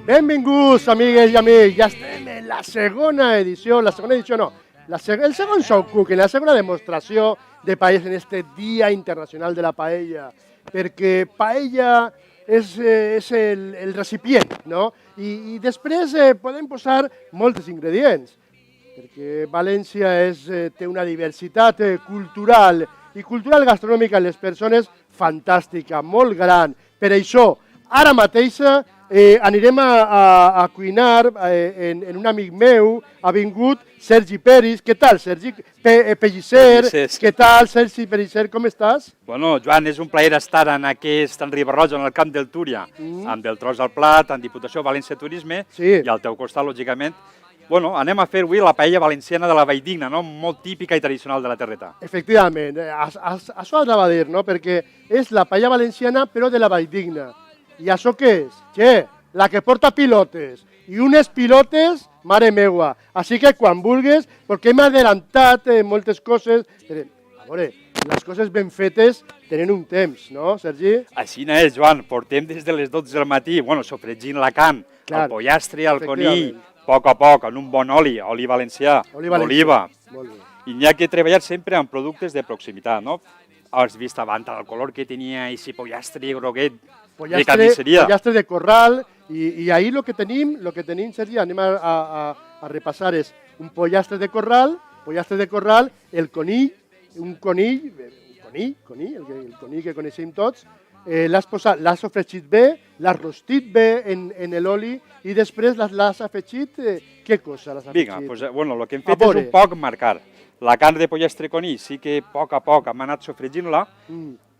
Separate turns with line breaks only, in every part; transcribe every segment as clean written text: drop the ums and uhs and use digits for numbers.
Benvinguts, amigues i amics. Ja estem en la segona edició, el segon show cooking, la segona demostració de paelles en este Dia Internacional de la Paella, perquè paella és el recipient, no? I després podem posar molts ingredients, perquè València té una diversitat cultural i cultural gastronòmica en les persones fantàstica, molt gran. Per això, ara mateix anirem a cuinar en un amic meu, ha vingut Sergi Peris. Què tal, Sergi? Pellicer, què tal, Sergi Pellicer, com estàs?
Bueno, Joan, és un plaer estar en aquest en Riba-roja, en el camp del Túria, amb el Tros al Plat, en Diputació València Turisme, i al teu costat, lògicament. Bueno, anem a fer avui la paella valenciana de la Valldigna, no? Molt típica i tradicional de la terreta.
Efectivament, això anava a dir, no? Perquè és la paella valenciana, però de la Valldigna. I això què és? Che, la que porta pilotes. I unes pilotes, mare meua. Així que quan vulguis, perquè hem adelantat moltes coses. A veure, les coses ben fetes tenen un temps, no, Sergi?
Així és, Joan. Portem des de les 12 del matí, bueno, sofregint la carn, el pollastre, el conill, a poc, en un bon oli valencià, d'oliva. I n'hi ha que treballar sempre amb productes de proximitat, no? Has vist abans el color que tenia aquest pollastre groguet de carnisseria.
Pollastre de corral, i ahir el que tenim, Sergi, anem a repassar, és un pollastre de corral, el conill, el conill que coneixem tots, l'has sofregit bé, l'has rostit bé en l'oli i després l'has afegit, què cosa l'has afegit?
Vinga, doncs, bueno, el que hem fet és un poc marcar. La carn de pollastre conill sí que a poc hem anat sofregint-la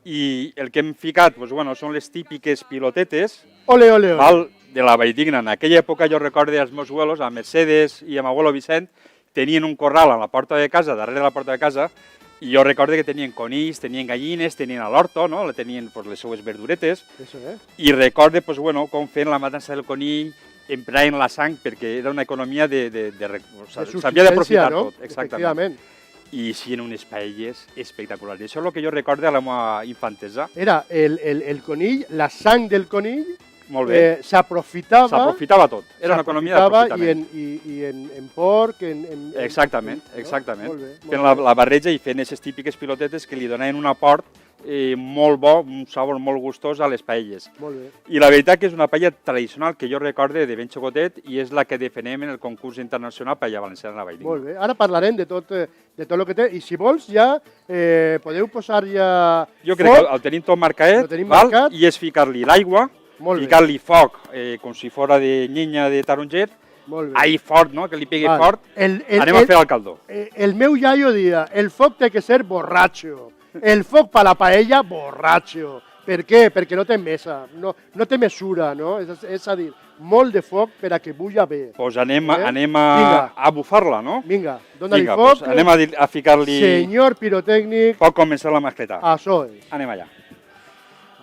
i el que hem ficat, doncs, bueno, són les típiques pilotetes de la Valldigna. En aquella època jo recordo els meus abuelos, a Mercedes i a m'abuelo Vicent, tenien un corral a la porta de casa, darrere de la porta de casa, i jo recordo que tenien conills, tenien gallines, tenien a l'horto, no? Tenien les seues verduretes, i recordo com feien la matança del conill, empraven la sang, perquè era una economia s'havia d'aprofitar tot, exactament. I així en unes paelles espectaculars. Això és el que jo recordo de la meva infantesa.
Era el conill, la sang del conill,
s'aprofitava tot. Era una economia d'aprofitament.
I en porc,
Exactament. Fent la barreja i fent aquestes típiques pilotetes que li donaven un aport molt bo, un sabor molt gustós a les paelles. I la veritat que és una paella tradicional que jo recorde de ben xocotet i és la que defenem en el concurs internacional Paella Valenciana de la Valldigna.
Molt bé, ara parlarem de tot el que té i si vols ja podeu posar ja...
Jo crec que el tenim tot marcat i és ficar-li l'aigua, ficar-li foc com si fos de llenya de taronger, aigua fort, que li pegui fort, anem a fer el caldó.
El meu iaio dia, el foc té que ser borratxo. El foc per la paella, borratxo. Per què? Perquè no té mesa, no té mesura, no? És a dir, molt de foc per a que bulla bé.
Doncs anem a bufar-la, no?
Vinga, dona-li foc.
Anem a ficar-li...
Senyor pirotècnic.
Pot començar la mascleta.
Això és.
Anem allà.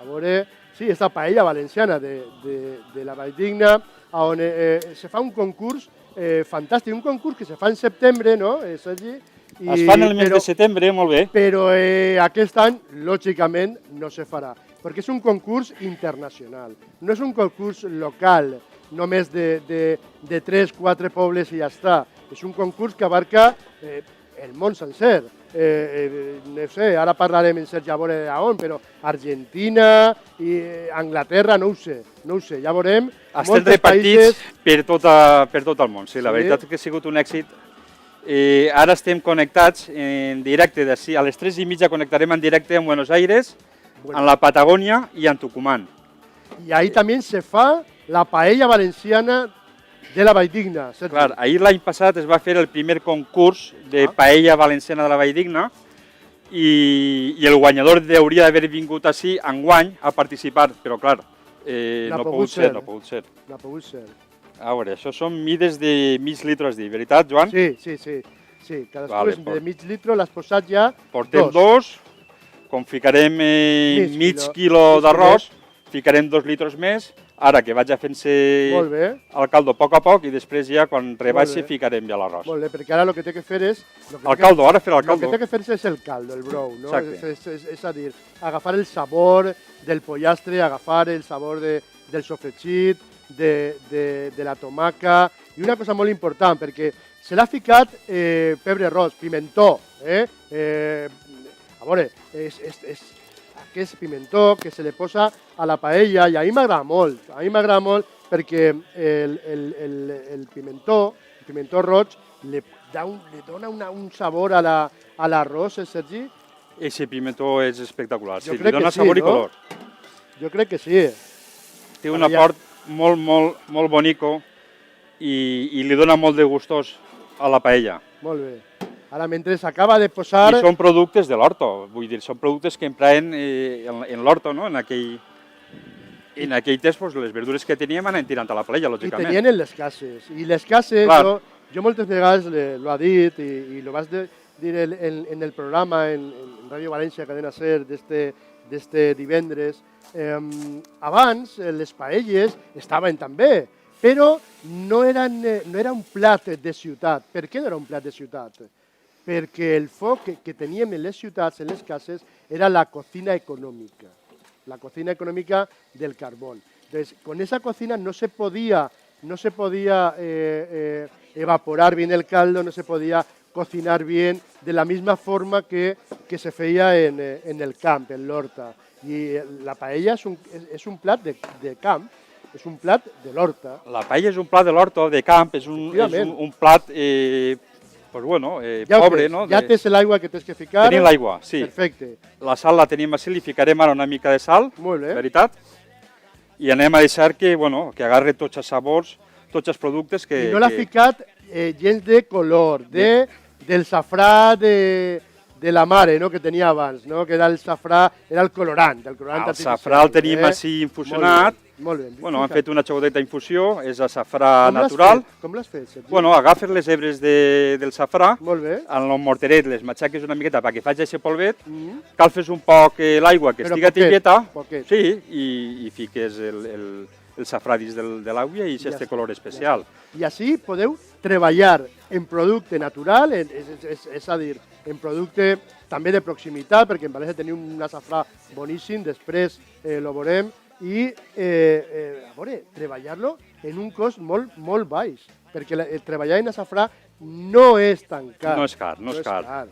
A veure, sí, esta paella valenciana de la Valldigna, on se fa un concurs fantàstic, un concurs que se fa en setembre, no, Sergi?
Es fa en el mes de setembre, molt bé.
Però aquest any, lògicament, no se farà, perquè és un concurs internacional. No és un concurs local, només de 3-4 pobles i ja està. És un concurs que abarca el món sencer. No sé, ara parlarem en Sergi a veure on, però Argentina i Anglaterra, no ho sé, ja veurem.
Estem repartits per tot el món, sí, la veritat és que ha sigut un èxit. Ara estem connectats en directe, a les 3:30 connectarem en directe en Buenos Aires, en la Patagònia i en Tucumán.
I ahí també se fa la paella valenciana de la Valldigna.
Clar, ahir l'any passat es va fer el primer concurs de paella valenciana de la Valldigna i el guanyador hauria d'haver vingut així enguany a participar, però clar, no ha pogut ser.
No ha pogut ser.
A veure, això són mides de mig litre, has dit, veritat, Joan?
Sí, cadascú és de mig litre, l'has posat ja
portem dos, com ficarem mig quilo d'arròs, ficarem 2 litres més, ara que vaig a fent-se el caldo a poc i després ja quan rebaixi ficarem ja l'arròs.
Molt bé, perquè ara el que té que fer és...
El caldo, ara fer el caldo.
El que té que fer és el caldo, el brou, no? És a dir, agafar el sabor del pollastre, agafar el sabor del sofregit, de la tomaca, i una cosa molt important, perquè se l'ha ficat pebre roig, pimentó, a veure, és aquest pimentó que se li posa a la paella, i a mi m'agrada molt, perquè el pimentó roig, li dona un sabor a l'arròs, Sergi.
Ese pimentó és espectacular, sí, li dona sabor i color.
Jo crec que sí.
Té un aport molt bonico i li dona molt de gustós a la paella.
Molt bé. Ara, mentre s'acaba de posar...
I són productes de l'horto, vull dir, són productes que empraen en l'horto, no? En aquell temps, les verdures que teníem anaven tirant a la paella, lògicament.
I tenien en les cases. I les cases, jo moltes vegades lo ha dit, i lo vas dir en el programa, en Ràdio València, Cadena Ser, d'este divendres, abans les paelles estaven també, però no era un plat de ciutat. Per què no era un plat de ciutat? Perquè el foc que teníem en les ciutats, en les cases, era la cocina econòmica del carbón. Entonces, con esa cocina no se podía evaporar bien el caldo, no se podía cocinar bien de la misma forma que se feia en el camp, en l'horta. I la paella és un plat de camp, és un plat de l'horta.
La paella és un plat de l'horta, de camp, és un plat pobre, no?
Ja tens l'aigua que tens que ficar?
Tenim l'aigua, sí.
Perfecte.
La sal la tenim així, li ficarem ara una mica de sal, veritat, i anem a deixar que agarre tots els sabors, tots els productes que...
I no l'ha ficat gens de color, del safrà de la mare, no?, que tenia abans, no?, que era el safrà, era el colorant artificial.
El safrà el tenim així infusionat.
Molt bé.
Han fet una xocoteta infusió, és el safrà natural.
Com l'has fet, Sergi?
Agafes les hebres del safrà,
molt bé,
en el morteret les matxaques una miqueta perquè faci aquest polvet, calfes un poc l'aigua que estiga tibieta, sí, i fiques el safrà dins de l'aigua i aquest color especial.
I així podeu treballar en producte natural, és a dir, en producte també de proximitat, perquè en València tenim un safrà boníssim, després lo veurem, i treballar-lo en un cost molt baix, perquè treballar en safrà no és tan car.
No és car, no és car.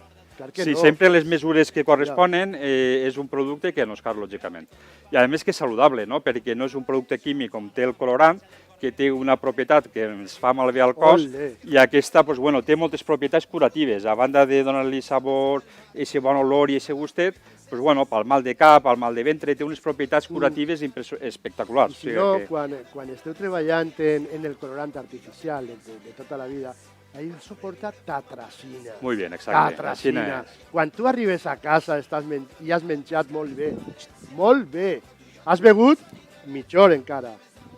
Sí,
sempre les mesures que corresponen és un producte que no és car, lògicament. I a més que és saludable, no? Perquè no és un producte químic com té el colorant, que té una propietat que ens fa malbé al cos, i aquesta té moltes propietats curatives. A banda de donar-li sabor, aquest bon olor i aquest gustet, pel mal de cap, pel mal de ventre, té unes propietats curatives espectaculars.
I si no, quan esteu treballant en el colorant artificial de tota la vida, ahí suporta tatracina.
Muy bien, exacte.
Tatracina. Quan tu arribes a casa i has menjat molt bé, has begut mitja hora encara,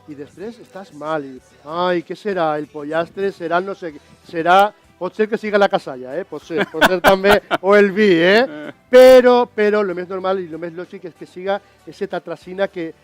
i després estàs mal, i què serà? El pollastre serà no sé què, pot ser que siga la casalla, pot ser també, o el vi, però el més normal i el més lògic és que siga aquesta tatracina que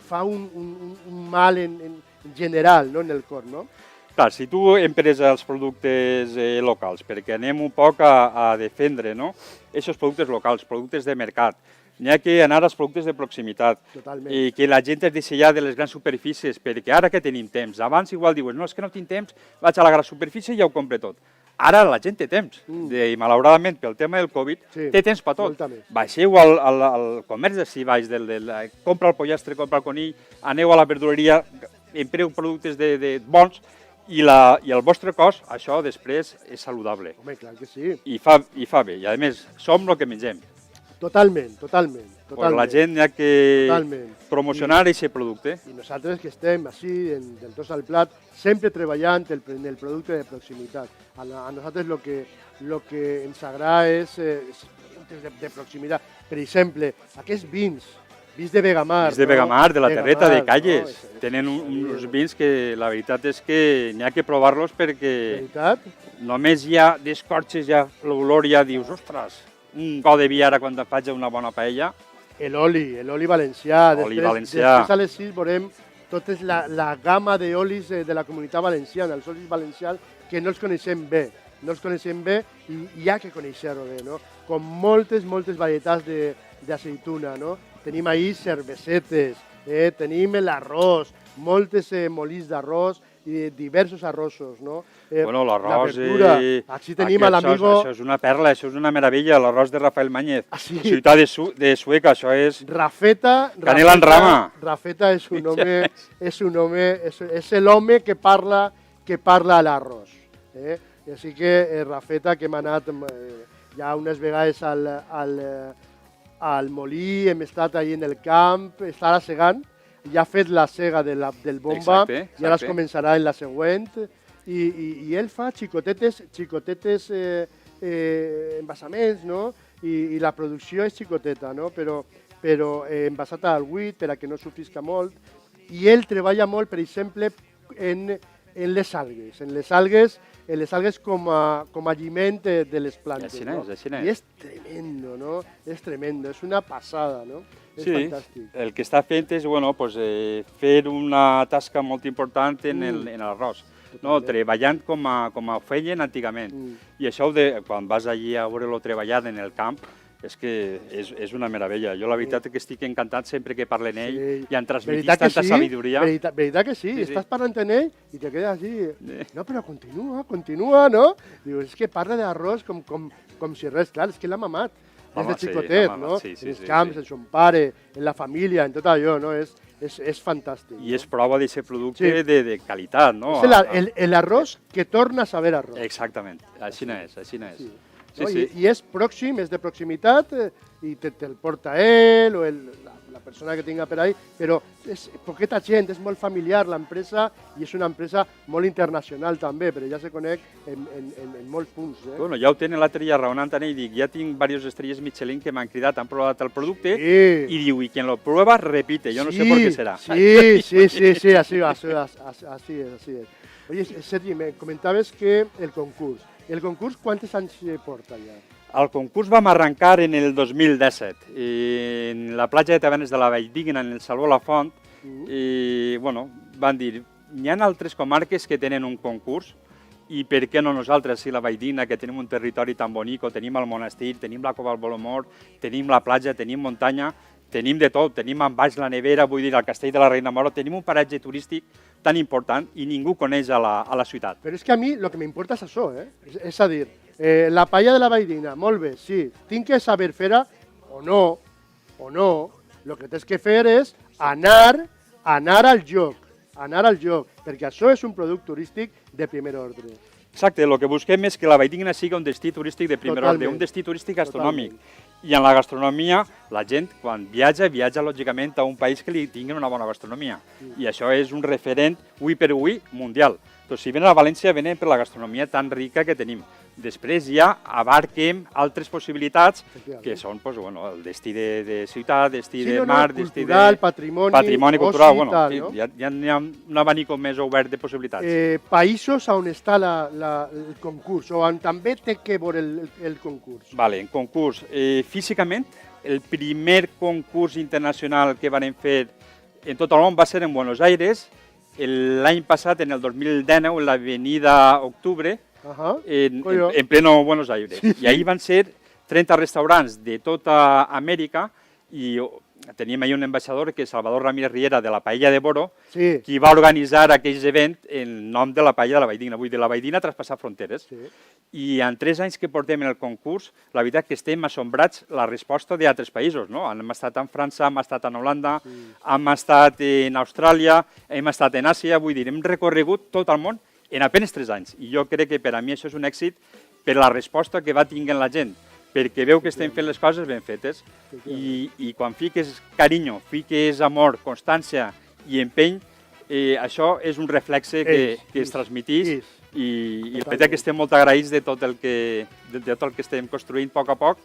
fa un mal en general, no, en el cor, no?
Clar, si tu empres els productes locals, perquè anem un poc a defendre, no? Aquests productes locals, productes de mercat, n'hi ha que anar als productes de proximitat.
Totalment.
I que la gent es deixi ja de les grans superfícies, perquè ara que tenim temps, abans igual dius, no, és que no tinc temps, vaig a la gran superfície i ja ho compre tot. Ara la gent té temps, i malauradament pel tema del Covid, té temps per tot. Baixeu al comerç d'ací baix, compra el pollastre, compra el conill, aneu a la verdureria, empreu productes bons, i el vostre cos, això després és saludable.
Home, clar que sí.
I fa bé, i a més, som el que mengem.
Totalment.
La gent ha que promocionar aquest producte.
I nosaltres que estem així, del tos al plat, sempre treballant en el producte de proximitat. A nosaltres el que ens agrada és productes de proximitat. Per exemple, aquests vins de Vegamar.
Vins de Vegamar, de la Terreta, de Calles. Tenen uns vins que la veritat és que n'hi ha que provar-los perquè només ja descorxes ja l'olor i ja dius, ostres, un got de vi ara quan faig una bona paella.
L'oli valencià.
Després
a les 6 veurem tota la gamma d'olis de la comunitat valenciana, els olis valencians que no els coneixem bé. I hi ha que conèixer-ho bé, no? Com moltes varietats d'aceituna, no? Tenim ahí cervesetes, tenim l'arròs, moltes molins d'arròs i diversos arrossos, no?
Bueno, l'arròs...
Aquí tenim a l'amigo...
Això és una perla, això és una meravella, l'arròs de Rafael Mañez.
Sí.
Ciutat de Sueca, això és...
Rafeta...
Canela en rama.
Rafeta és un home, és l'home que parla a l'arròs. Així que Rafeta, que hem anat ja unes vegades al molí, hem estat allà en el camp, està segant, ja ha fet la sega del bomba, i ara es començarà en la següent, i ell fa xicotetes envasaments, no? I la producció és xicoteta, no? Però envasat al buit per a que no sofrisca molt, i ell treballa molt, per exemple, en les algues, les algues com a aliment de les plantes. No? I és tremendo, no? És tremendo, és una passada, no? És fantàstic.
El que està fent és fer una tasca molt important en l'arròs, no? Treballant com ho feien antigament. I això, quan vas allí a veure-lo treballat en el camp, és que és una meravella. Jo la veritat és que estic encantat sempre que parlen ell i han transmitit tanta sabidoria.
Veritat que sí, estàs parlant amb ell i te quedes així. No, però continua, no? Diu, és que parla d'arròs com si res, clar, és que l'ha mamat. Des de xicotet, no? En els camps, en son pare, en la família, en tot allò, no? És fantàstic.
I és prova d'aquest producte de qualitat, no?
És l'arròs que torna a saber arròs.
Exactament, així n'és.
I és pròxim, és de proximitat, i te'l porta ell o la persona que tinga per ahí, però és poqueta gent, és molt familiar l'empresa i és una empresa molt internacional també, però ja se conec en molts punts.
Bueno, ja ho tenen l'altre dia raonant amb ell, dic, ja tinc diverses estrelles Michelin que m'han cridat, han provat el producte i diu, i quien lo prueba repite, yo no sé por qué será.
Sí, así es. Oye, Sergi, me comentabas que el concurs, ¿cuántos años porta ya?
El concurs vam arrencar en el 2017, en la platja de Tavernes de la Valldigna, en el Saló La Font, i van dir, hi ha altres comarques que tenen un concurs, i per què no nosaltres, si la Valldigna, que tenim un territori tan bonic, tenim el monestir, tenim la Cova del Bolomor, tenim la platja, tenim muntanya, tenim de tot, tenim en baix la nevera, vull dir, el castell de la Reina Moro, tenim un paratge turístic tan important i ningú coneix a la ciutat.
Però és que a mi el que m'importa és això, és a dir, la paella de la Valldigna, molt bé, sí, tinc que saber fer-la o no, el que tens que fer és anar al lloc, perquè això és un producte turístic de primer ordre.
Exacte, el que busquem és que la Valldigna sigui un destí turístic de primer ordre, un destí turístic gastronòmic. I en la gastronomia, la gent, quan viatja lògicament a un país que li tingui una bona gastronomia. I això és un referent, avui per avui, mundial. Doncs si venen a València, venen per la gastronomia tan rica que tenim. Després ja abarquem altres possibilitats, que són el destí de ciutat, destí de mar, destí de patrimoni cultural. Ja hi ha un abanic més obert de possibilitats.
Països on està el concurs, o on també té que veure el concurs?
Vale, en concurs. Físicament, el primer concurs internacional que vam fer en tot el món va ser en Buenos Aires, l'any passat, en el 2019, en l'Avenida Octubre, en pleno Buenos Aires. I ahir van ser 30 restaurants de tota Amèrica i teníem ahir un ambaixador, que és Salvador Ramírez Riera, de la Paella de Boro, qui va organitzar aquell event en nom de la Paella de la Valldigna. Vull dir, la Valldigna ha traspassat fronteres. I en 3 anys que portem en el concurs, la veritat que estem assombrats la resposta d'altres països. Hem estat en França, hem estat en Holanda, hem estat en Austràlia, hem estat en Àsia, vull dir, hem recorregut tot el món en apenas 3 anys. I jo crec que per a mi això és un èxit per la resposta que va tinguent la gent, perquè veu que estem fent les coses ben fetes i quan fiques carinyo, fiques amor, constància i empeny, això és un reflexe que es transmetís i el fet que estem molt agraïts de tot el que estem construint a poc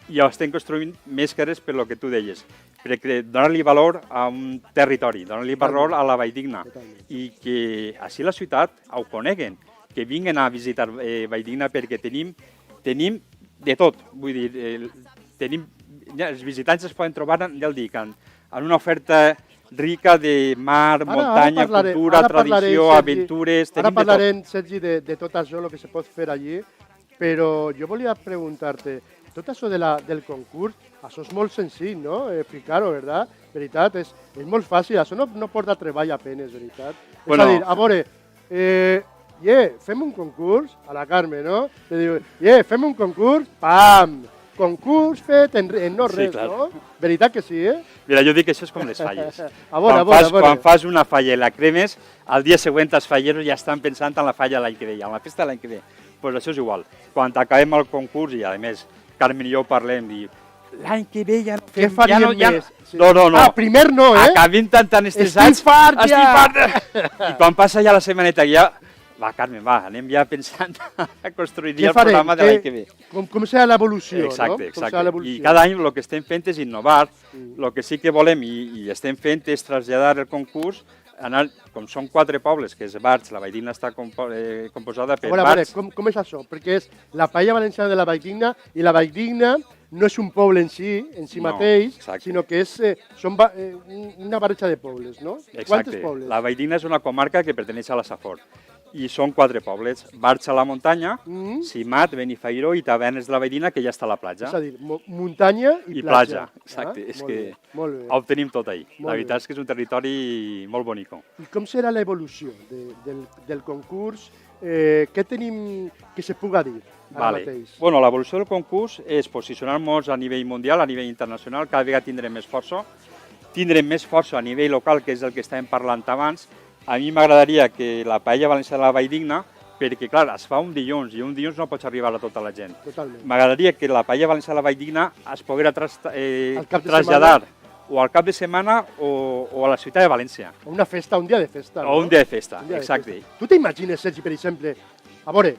i ho estem construint més que res per el que tu deies, perquè donar-li valor a un territori, donar-li valor a la Valldigna i que així la ciutat ho coneguen, que vinguin a visitar Valldigna perquè tenim de tot, vull dir, els visitants es poden trobar, ja el dic, en una oferta rica de mar, muntanya, cultura, tradició, aventures, tenim de tot.
Ara parlarem, Sergi, de tot això, el que se pot fer allí, però jo volia preguntar-te, tot això del concurs, això és molt senzill, no? Explicar-ho, ¿verdad? veritat, és molt fàcil, això no porta treball a penes, veritat.
Bueno.
És a dir, a veure, fem un concurs, a la Carme, no? Te diu, fem un concurs, pam! Concurs fet en no res, no? Veritat que sí, eh?
Mira, jo dic que això és com les falles.
A veure.
Quan fas una falla i la cremes, al dia següent els falleros ja estan pensant en la falla l'any que ve, en la festa l'any que ve. Doncs això és igual. Quan acabem el concurs, i a més, Carmen i jo parlem, i l'any que ve ja no fem...
Què faríem més?
No.
Ah, primer no, eh?
Acabem tan estressats.
Estic fart, ja!
I quan passa ja la setmaneta, ja... Va, Carmen, va, anem ja pensant a construir el programa de l'any que ve.
Com serà l'evolució, no?
Exacte. I cada any el que estem fent és innovar. El que sí que volem i estem fent és traslladar el concurs, com són 4 pobles, que és Barx, la Valldigna està composada per Barx.
A veure, com és això? Perquè és la paella valenciana de la Valldigna, i la Valldigna no és un poble en si mateix, sinó que és una barreja de pobles, no? Quants pobles?
La Valldigna és una comarca que perteneix a la Safor. I són 4 pobles, Barx a la muntanya, Simat, Benifairó i Tavernes de la Valldigna, que ja està a la platja.
És a dir, muntanya i platja.
Exacte, és que ho tenim tot ahí. La veritat és que és un territori molt bonic.
I com serà l'evolució del concurs? Què tenim que se puga dir ara mateix?
Bueno, l'evolució del concurs és posicionar-nos a nivell mundial, a nivell internacional, cada vegada tindrem més força. Tindrem més força a nivell local, que és el que estàvem parlant abans. A mi m'agradaria que la paella valenciana de la Valldigna, perquè, clar, es fa un dilluns, i un dilluns no pots arribar a tota la gent.
Totalment.
M'agradaria que la paella valenciana de la Valldigna es poguera traslladar o al cap de setmana o a la ciutat de València.
O una festa, un dia de festa.
O un dia de festa, exacte.
Tu t'imagines, Sergi, per exemple, a veure,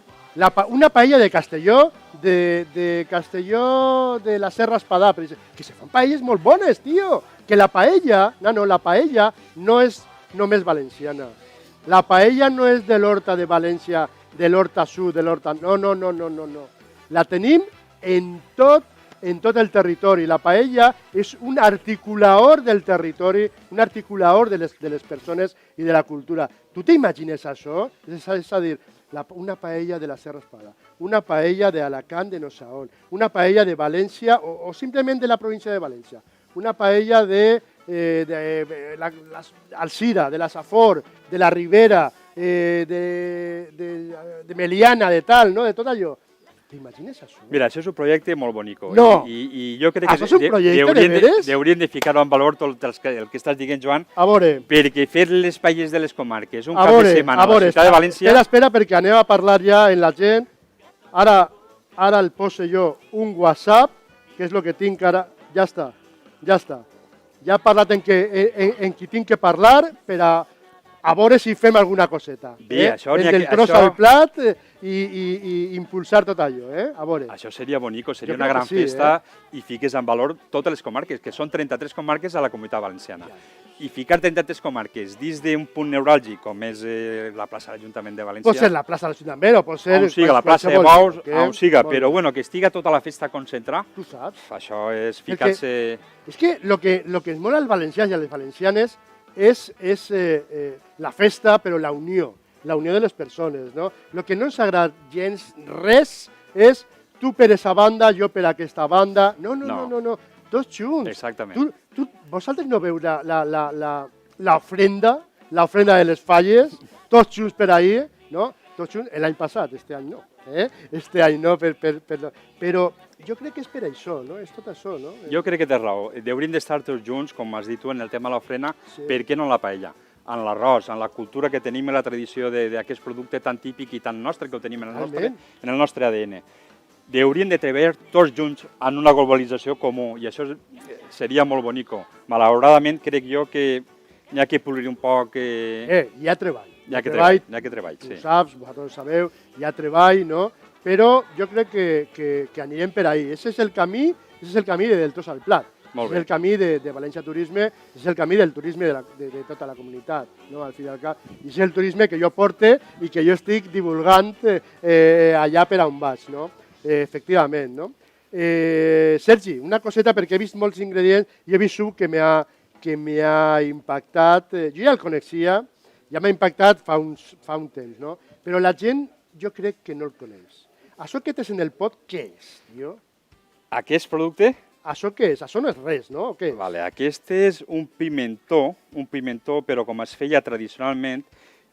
una paella de Castelló, de Castelló de la Serra Espadà, per exemple, que se fan paelles molt bones, tio. Que la paella no és només valenciana. La paella no és de l'Horta de València, de l'Horta Sud, de l'Horta... No. La tenim en tot el territori. La paella és un articulador del territori, un articulador de les persones i de la cultura. Tu t'imagines això? És a dir, una paella de la Serra Espadà, una paella d'Alacant, de Nosaón, una paella de València o simplement de la província de València, una paella de Alzira, de la Safor, de la Ribera, de Meliana, de tal, no? De tot allò. T'imagines això?
Mira, això és un projecte molt bonic.
No!
I jo crec que
això és un projecte, de veres?
Hauríem de ficar-ho en valor tot el que estàs dient, Joan, perquè fer les paelles de les comarques, un cap de setmana a la ciutat de València...
Espera, perquè anem a parlar ja en la gent. Ara el poso jo un WhatsApp, que és el que tinc ara. Ja està. Ja he parlat en qui tinc que parlar per a veure si fem alguna coseta.
Bé, això n'hi ha
del tros al plat i impulsar tot allò, a veure.
Això seria bonico, seria una gran festa i fiques en valor totes les comarques, que són 33 comarques a la Comunitat Valenciana. I ficar 33 comarques dins d'un punt neuràlgic, com és la plaça de l'Ajuntament de València...
Pot ser la plaça de l'Ajuntament o pot ser...
On siga, la plaça de Baus, on siga, però bueno, que estiga tota la festa concentrada...
Tu saps.
Això és ficar-se...
És que el que ens mola als valencians i a les valencianes és la festa, però la unió de les persones, no? El que no ens agrada gens res és tu per aquesta banda, jo per aquesta banda... No. Tots junts.
Exactament.
Vosaltres no veu l'ofrenda de les falles, tots junts per ahir, no? Tots junts, l'any passat, este any no. Este any no, però jo crec que és per això, no? És tot això, no?
Jo crec que té raó. Hauríem d'estar tots junts, com has dit tu, en el tema de l'ofrena, per què no en la paella? En l'arròs, en la cultura que tenim, en la tradició d'aquest producte tan típic i tan nostre que ho tenim en el nostre ADN. Hauríem de treballar tots junts en una globalització comú, i això seria molt bonico. Malauradament, crec jo que n'hi ha que polir un poc...
Hi ha treball.
Hi ha que treball, sí.
Tu saps, vosaltres sabeu, hi ha treball, no? Però jo crec que anirem per ahí. Ese és el camí de Del Tros al Plat. És el camí de València Turisme, és el camí del turisme de tota la comunitat, no? Al fi i al cap. I és el turisme que jo porte i que jo estic divulgant allà per on vaig, no? Efectivament, no? Sergi, una coseta, perquè he vist molts ingredients i he vist un que m'ha impactat. Jo ja el coneixia, ja m'ha impactat fa un temps, no? Però la gent jo crec que no el coneix. Això que tens en el pot, què és, tio?
Aquest producte
això què és? Això no és res, no? O què?
Vale, aquest és un pimentó, però com es feia tradicionalment,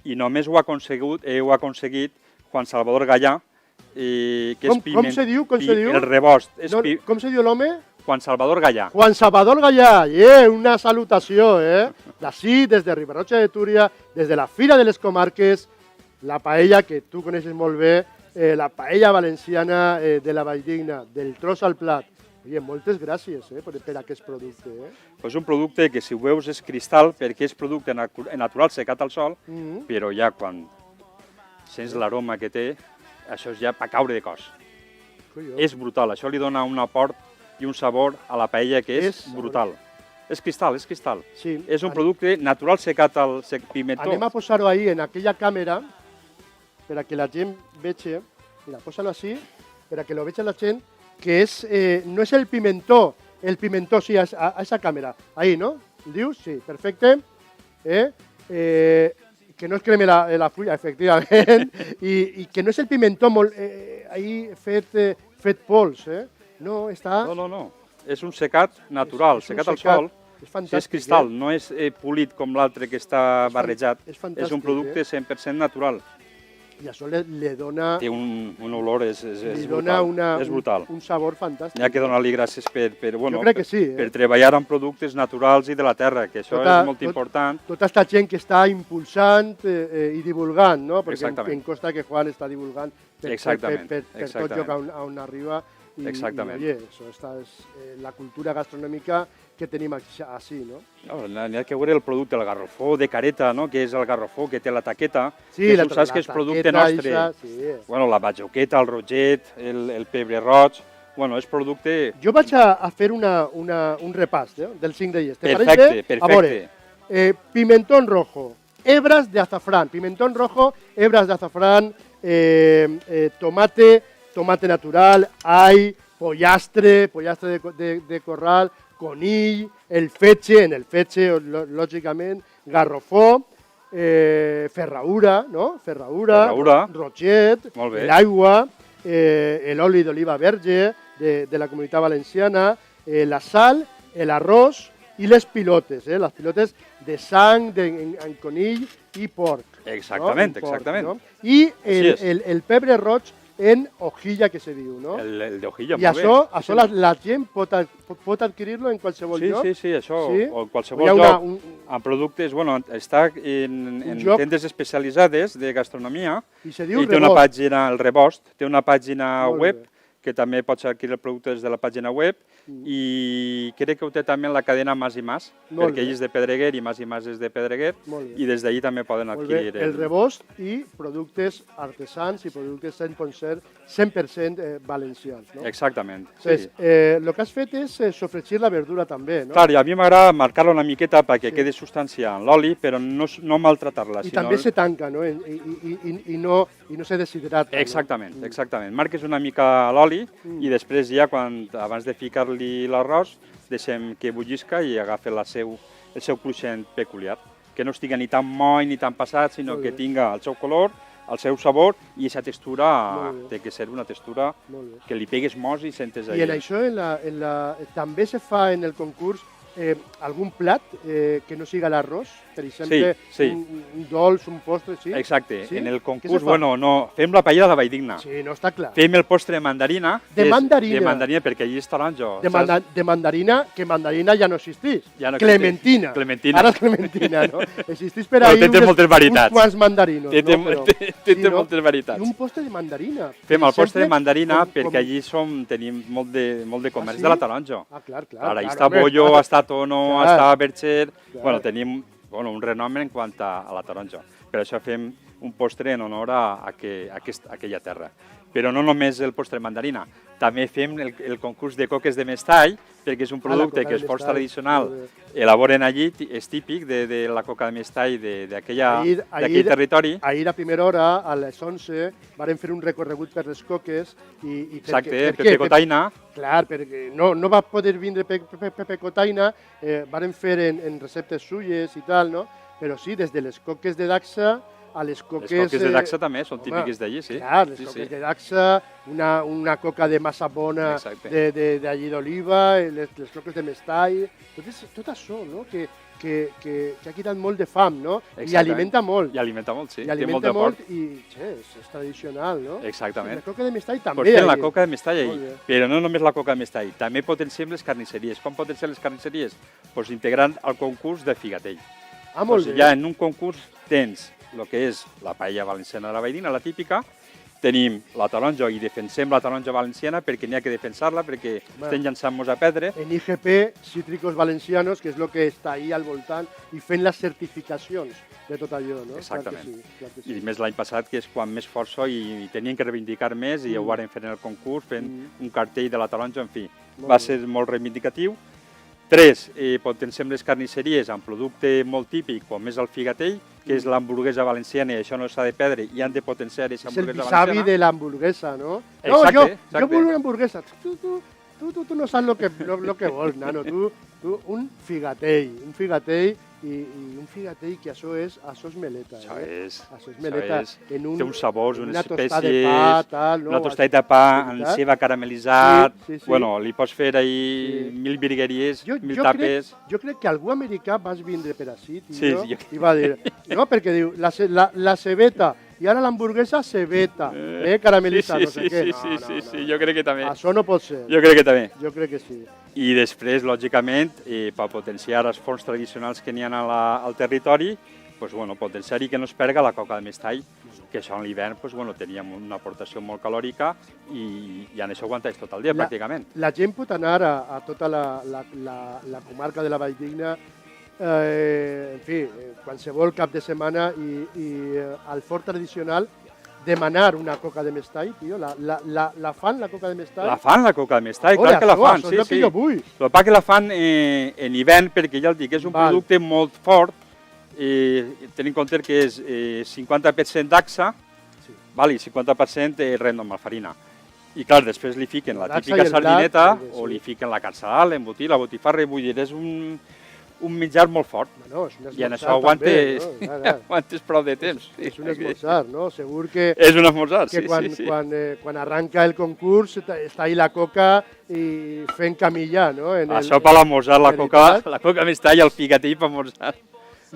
i només ho ha aconseguit Juan Salvador Gallà, que és
Com se diu?
el rebost.
Com se diu l'home?
Juan Salvador Gallà.
Juan Salvador Gallà, una salutació, d'ací, des de Riba-roja de Túria, des de la Fira de les Comarques, la paella que tu coneixes molt bé, la paella valenciana de la Valldigna, del tros al plat. Oye, moltes gràcies per aquest producte.
És un producte que, si ho veus, és cristal, perquè és producte natural secat al sol, però ja quan sents l'aroma que té, això és ja per caure de cos. És brutal, això li dona un aport i un sabor a la paella que és brutal. És cristal, és cristal.
Sí.
És un producte natural secat al pimentó.
Anem a posar-ho ahí, en aquella càmera, per a que la gent vegi. Mira, posa-lo així, per a que lo vegi la gent, que no és el pimentó sí, a esa càmera. Ahí, no? Dius? Sí, perfecte. Que no es creme la fulla, efectivament, i que no és el pimentó ahí fet pols, No, està...
No. És un secat natural, secat al sol. És cristal, no és polit com l'altre que està barrejat. És un producte 100% natural.
I això li dona...
Té un olor, és brutal.
Un sabor fantàstic.
N'hi ha que donar-li gràcies per
crec que sí,
per treballar amb productes naturals i de la terra, que això és molt important.
Tota aquesta gent que està impulsant i divulgant, no? Perquè em consta que Juan està divulgant per tot lloc on arriba.
Exactament.
I això és la cultura gastronòmica que tenim així, no?
N'hi ha que veure el producte, el garrofó de careta, no? Que és el garrofó que té la taqueta,
que
tu saps que és producte nostre. La bajoqueta, el roget, el pebre roig, és producte...
Jo vaig a fer un repàs dels ingredients.
Perfecte.
A veure, pimentón rojo, hebras de azafrán, pimentón rojo, hebras de azafrán, tomate natural, all, pollastre de corral, conill, el fetge, lògicament, garrofó, ferradura, roget, l'aigua, l'oli d'oliva verge de la Comunitat Valenciana, la sal, l'arròs i les pilotes de sang, en conill i porc.
Exactament.
I el pebre roig en hojilla, que se diu, no?
El de hojilla,
molt bé. I això la gent pot adquirir-lo en qualsevol lloc?
Sí, això, o en qualsevol lloc, en productes, està en tendes especialitzades de gastronomia, i té una pàgina, el Rebost, té una pàgina web, que també pots adquirir productes de la pàgina web, i crec que ho té també en la cadena Mas i Mas, perquè ell és de Pedreguer i Mas és de Pedreguer, i des d'ahir també poden adquirir...
El Rebost i productes artesans i productes 100% valencians, no?
Exactament.
El que has fet és sofregir la verdura també, no?
Clar, i a mi m'agrada marcar-la una miqueta perquè quedi substància en l'oli, però no maltratar-la.
I també se tanca, no? I no se deshidrata.
Exactament. Marques una mica l'oli i després ja, abans de ficar-li l'arròs, deixem que bullisca i agafa el seu cruixent peculiar. Que no estigui ni tan moll ni tan passat, sinó que tinga el seu color, el seu sabor, i aquesta textura té que ser una textura que li pegues mos i sentes allà.
I en això també se fa en el concurs algun plat que no siga l'arròs? Per exemple, un dolç, un postre, sí?
Exacte. En el concurs, fem la paella de la Valldigna.
Sí, no està clar.
Fem el postre de mandarina.
De mandarina?
De mandarina, perquè allí és taronja.
De mandarina, que mandarina ja no existeix. Clementina. Ara és clementina, no? Existeix per ahí uns quants mandarinos.
Té moltes varietats.
I un postre de mandarina.
Fem el postre de mandarina perquè allí tenim molt de comerç de la taronja.
Ah, clar.
Ara hi està Bollo, està Tono, està Bercher... Tenim un renom en quant a la taronja. Per això fem un postre en honor a aquella terra. Però no només el postre de mandarina, també fem el concurs de coques de mestall, perquè és un producte que és força tradicional, elaboren allí, és típic de la coca de mestall d'aquell territori.
Ahir a primera hora, a les 11, varen fer un recorregut per les coques.
Exacte, Pepe Cotaina.
Clar, perquè no va poder vindre Pepe Cotaina, varen fer en receptes suyes i tal, no? Però sí, des de les coques de Dacsa a les coques...
Les coques de Dacsa també són típiques d'allí, sí.
Clar, les coques de Dacsa, una coca de massa bona d'allí d'oliva, les coques de Mestall, tot això, no? Que ha quitat molt de fam, no? I alimenta molt.
I alimenta molt, sí.
I alimenta molt i és tradicional, no?
Exactament.
La coca de Mestall també.
Portem la coca de Mestall ahir, però no només la coca de Mestall, també potenciem les carnisseries. Com potenciem les carnisseries? Pues integrant el concurs de Figatell.
Ah, molt bé.
Ja en un concurs tens el que és la paella valenciana de la Valldigna, la típica, tenim la taronja i defensem la taronja valenciana perquè n'hi ha que defensar-la, perquè estem llançant-nos a perdre.
En IGP, Cítricos Valencianos, que és el que està ahí al voltant, i fent les certificacions de tot allò, no?
Exactament. Clar que sí. I més l'any passat, que és quan més fort soy, i tenien que reivindicar més, i ho varen fer en el concurs, fent un cartell de la taronja, en fi. Va ser molt reivindicatiu. 3. Potenciem les carnisseries amb producte molt típic, com és el figatell, que és l'hamburguesa valenciana, i això no s'ha de perdre, i han de potenciar aquesta hamburguesa valenciana.
És el bisavi de l'hamburguesa, no?
Exacte.
Jo vull una hamburguesa. Tu no saps lo que vols, nano. Tu un figatell i un figatell que això és meleta. Això és meleta.
Té uns sabors, unes
espècies, una
tostadeta de pa amb ceba caramelitzat. Bueno, li pots fer ahí 1000 virgueries, 1000 tapes.
Jo crec que algú americà vas vindre per ací, tio, i va dir... No, perquè diu, la cebeta, i ara l'hamburguesa cebeta, caramelitzat, no sé què.
Sí, jo crec que també.
Això no pot ser.
Jo crec que també.
Jo crec que sí.
I després, lògicament, per potenciar els forns tradicionals que n'hi ha al territori, potenciar-hi que no es perga la coca de Mestall, que això en l'hivern teníem una aportació molt calòrica i en això aguantaix tot el dia, pràcticament.
La gent pot anar a tota la comarca de la Valldigna, en fi, qualsevol cap de setmana i al fort tradicional demanar una coca de Mestall, tio. La fan, la coca de Mestall?
La fan, la coca de Mestall, clar que la fan, sí.
Això és el que jo vull.
El pa que la fan en hivern, perquè ja el dic, és un producte molt fort, tenint en compte que és 50% Dacsa i 50% renda amb farina. I clar, després li fiquen la típica sardineta o li fiquen la carzalada, l'embotit, la botifarra, vull dir, és un menjar molt fort, i en això aguantes prou de temps.
És un esmorzar, no? Segur que...
És un esmorzar, sí.
Quan arranca el concurs està ahí la coca i fent camilla, no?
Això per l'esmorzar, la coca Mestall i el figatell per esmorzar.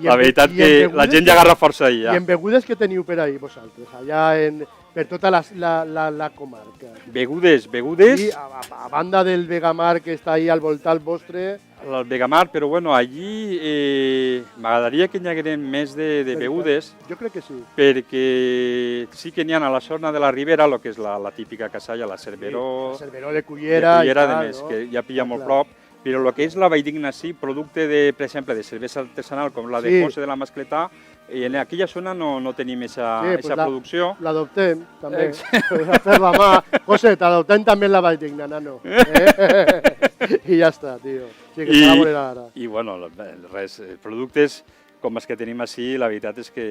La veritat que la gent ja agarra força ahí.
I en begudes que teniu per ahí vosaltres, allà per tota la comarca?
Begudes.
I a banda del Vegamar que està ahí al voltant vostre...
El Vegamar, però allí m'agradaria que n'hi hagués més de begudes.
Jo crec que sí.
Perquè sí que n'hi ha a la zona de la Ribera, el que és la típica casalla, la Cerveró...
La Cerveró de Cullera.
De Cullera, a més, que ja pilla molt prop. Però el que és la Valldigna, sí, producte, per exemple, de cervesa artesanal, com la de José de la Mascletà, en aquella zona no tenim aquesta producció.
L'adoptem, també, per fer la mà. José, t'adoptem també la Valldigna, nano. I ja està, tio. Sí, que te la veurà ara.
I, res, productes com els que tenim així, la veritat és que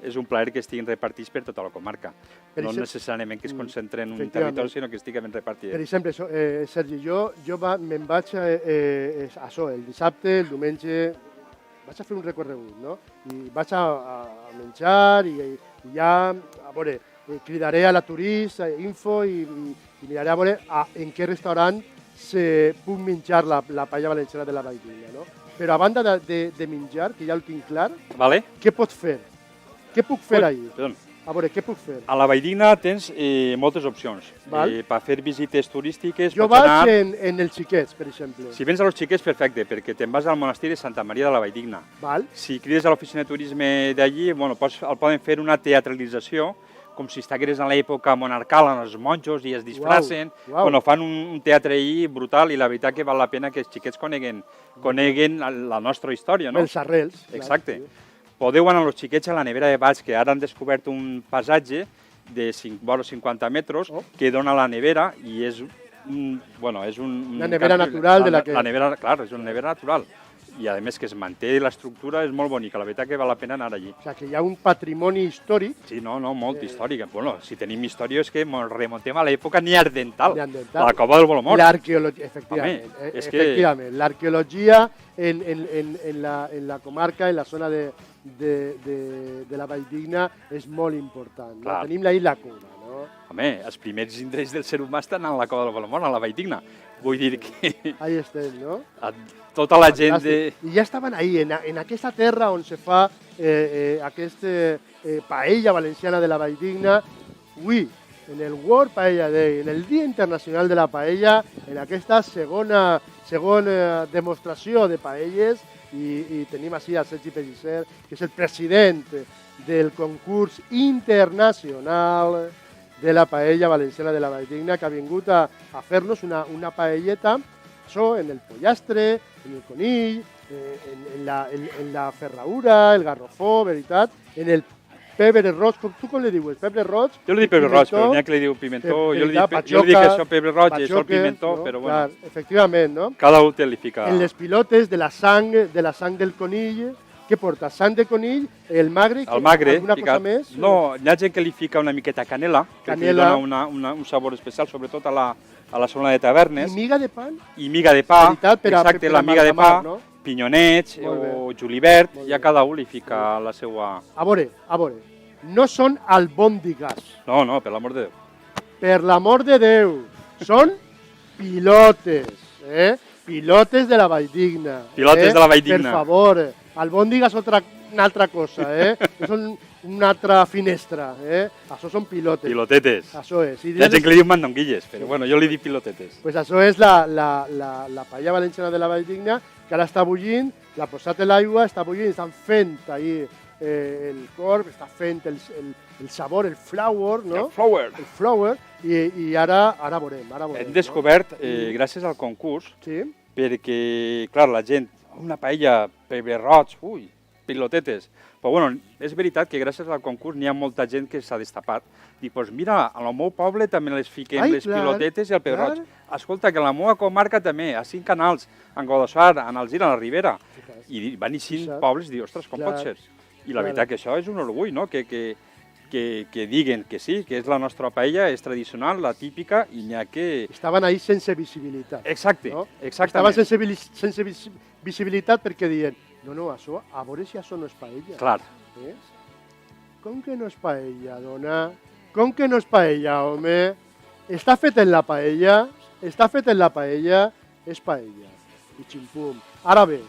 és un plaer que estiguin repartits per tota la comarca. No necessàriament que es concentren en un territori, sinó que estiguen ben repartits.
Per exemple, Sergi, jo me'n vaig el dissabte, el diumenge, vaig a fer un recorregut, no? I vaig a menjar i ja, a veure, cridaré a la turista, info, i miraré a veure en què restaurant se puc menjar la paella valenciana de la Valldigna, no? Però a banda de menjar, que ja el tinc clar, què pots fer? Què puc fer ahir? A veure, què puc fer?
A la Valldigna tens moltes opcions. Per fer visites turístiques...
Jo vaig en els Xiquets, per exemple.
Si vens a los Xiquets, perfecte, perquè te'n vas al monestir de Santa Maria de la Valldigna. Si crides a l'oficina de turisme d'allí, el poden fer una teatralització, com si estigués en l'època monarcal, en els monjos, i es disfracen. Fan un teatre ahir brutal, i la veritat que val la pena que els xiquets coneguen la nostra història, no?
Els arrels.
Exacte. Podeu anar els xiquets a la nevera de Valls, que ara han descobert un passatge de 50 metres que dona a la nevera, i és
una nevera natural de la que...
La nevera, clar, és una nevera natural. I a més que es manté l'estructura, és molt bonica, la veritat que val la pena anar allí.
O sigui, que hi ha un patrimoni històric.
Sí, molt històric. Si tenim història és que ens remontem a l'època neandertal, a la cova del Bolomor.
L'arqueologia, efectivament. L'arqueologia en la comarca, en la zona de de la Valldigna és molt important. No?
Clar.
Tenim la Isla Cuna, no?
Home, els primers indrets del ser humà estan a la Cova del Balmón, a la Valldigna. Vull dir que
Ahí estem, no?
tota la gent de...
I ja estaven ahí, en aquesta terra on se fa aquesta paella valenciana de la Valldigna. Avui, en el World Paella Day, en el Dia Internacional de la Paella, en aquesta segona demostració de paelles, i tenim així a Sergi Pellicer, que és el president del concurs internacional de la paella valenciana de la Valldigna, que ha vingut a fer-nos una paelleta, això, en el pollastre, en el conill, en la ferradura, el garrofó, veritat, en el pebre roig, com li dius? Pebre roig?
Jo li dic pebre roig, però n'hi ha que li diu pimentó. Jo li dic això pebre roig i això el pimentó, però bueno.
Clar, efectivament, no?
Cada un li fica...
En les pilotes de la sang del conill, què porta? Sang de conill, el magre, alguna cosa més?
No, hi ha gent que li fica una miqueta canela, que li dona un sabor especial, sobretot a la zona de tavernes.
I miga de pa?
I miga de pa, exacte, la miga de pa, pinyonets o julivert, i a cada un li fica la seva...
A veure, no són albòndigues.
No, per l'amor de Déu.
Per l'amor de Déu, són pilotes, pilotes de la Valldigna.
Pilotes de la Valldigna.
Per favor, albòndigues una altra cosa, són una altra finestra, això són pilotes.
Pilotetes.
Això és.
Hi ha gent que li diu mandonguilles, però bueno, jo li dic pilotetes.
Pues això és la paella valenciana de la Valldigna, que ara està bullint, l'ha posat a l'aigua, està bullint, estan fent ahí el corb, està fent el sabor, el flour, no?
El flour.
I ara veurem.
Hem descobert, gràcies al concurs, perquè, clar, la gent, una paella, pebre roig, pilotetes. Però bueno, és veritat que gràcies al concurs n'hi ha molta gent que s'ha destapat. Dic, doncs mira, al meu poble també les fiquem les pilotetes i el pebre roig. Escolta, que a la meva comarca també, a 5 canals, en Godossar, en Alzira, a la Ribera. I van eixint pobles i dic, ostres, com pot ser? I la veritat que això és un orgull, no? Que diguen que sí, que és la nostra paella, és tradicional, la típica, i n'hi ha que...
Estaven ahí sense visibilitat.
Exacte,
exactament. Estaven sense visibilitat perquè diuen, no, això, a veure si això no és paella.
Clar.
Com que no és paella, dona? Com que no és paella, home? Està fet en la paella, és paella. I ximpum. Ara bé,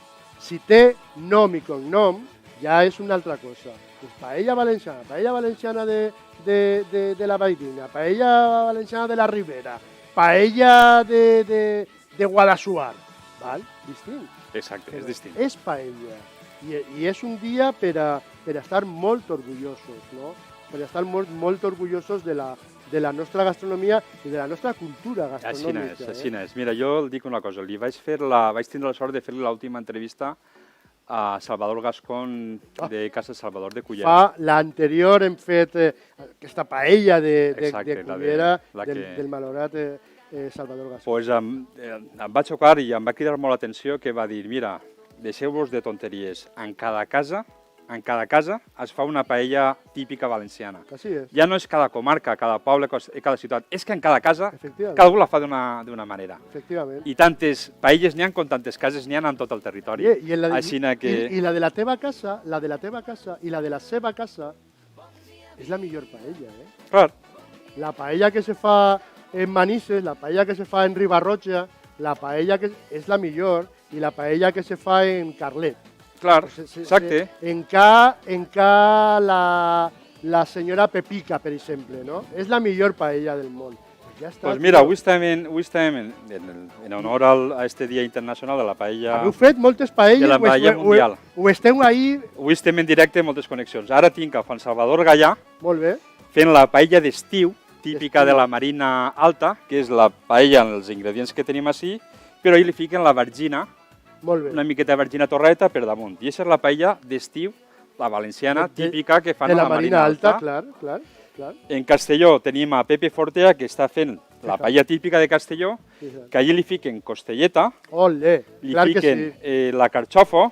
si té nom i cognom, ja és una altra cosa. És paella valenciana de la Valldigna, paella valenciana de la Ribera, paella de Guadassuar, val? Distint.
Exacte, és distint.
És paella. I és un dia per estar molt orgullosos, no? Per estar molt orgullosos de la nostra gastronomia i de la nostra cultura gastronòmica.
Així és. Mira, jo el dic una cosa, vaig tindre la sort de fer-li l'última entrevista a Salvador Gascón de Casa Salvador de Cullera.
L'anterior hem fet aquesta paella de Cullera del malaurat Salvador Gascón.
Pues em va xocar i em va cridar molt l'atenció que va dir, mira, deixeu-vos de tonteries, en cada casa es fa una paella típica valenciana.
Així és.
Ja no és cada comarca, cada poble, cada ciutat, és que en cada casa cada un la fa d'una manera.
Efectivament.
I tantes paelles n'hi ha com tantes cases n'hi ha en tot el territori.
I la de la teva casa, i la de la seva casa, és la millor paella,
Clar.
La paella que se fa en Manises, la paella que se fa en Ribarroja, la paella que és la millor, i la paella que se fa en Carlet.
Clar, exacte.
En la senyora Pepica, per exemple, no? És la millor paella del món.
Pues mira, avui estem en honor a este Dia Internacional de la Paella...
Heu fet moltes paelles?
De la paella mundial.
O esteu ahí...
Avui estem en directe en moltes connexions. Ara tinc a Juan Salvador Gallà fent la paella d'estiu, típica de la Marina Alta, que és la paella amb els ingredients que tenim així, però ahí li fiquen la vergina, una miqueta de vergina torreta per damunt. I aquesta és la paella d'estiu, la valenciana, típica que fan a la Marina Alta.
Clar.
En Castelló tenim a Pepe Fortea, que està fent la paella típica de Castelló, que allí li fiquen costelleta, li fiquen la carxofa,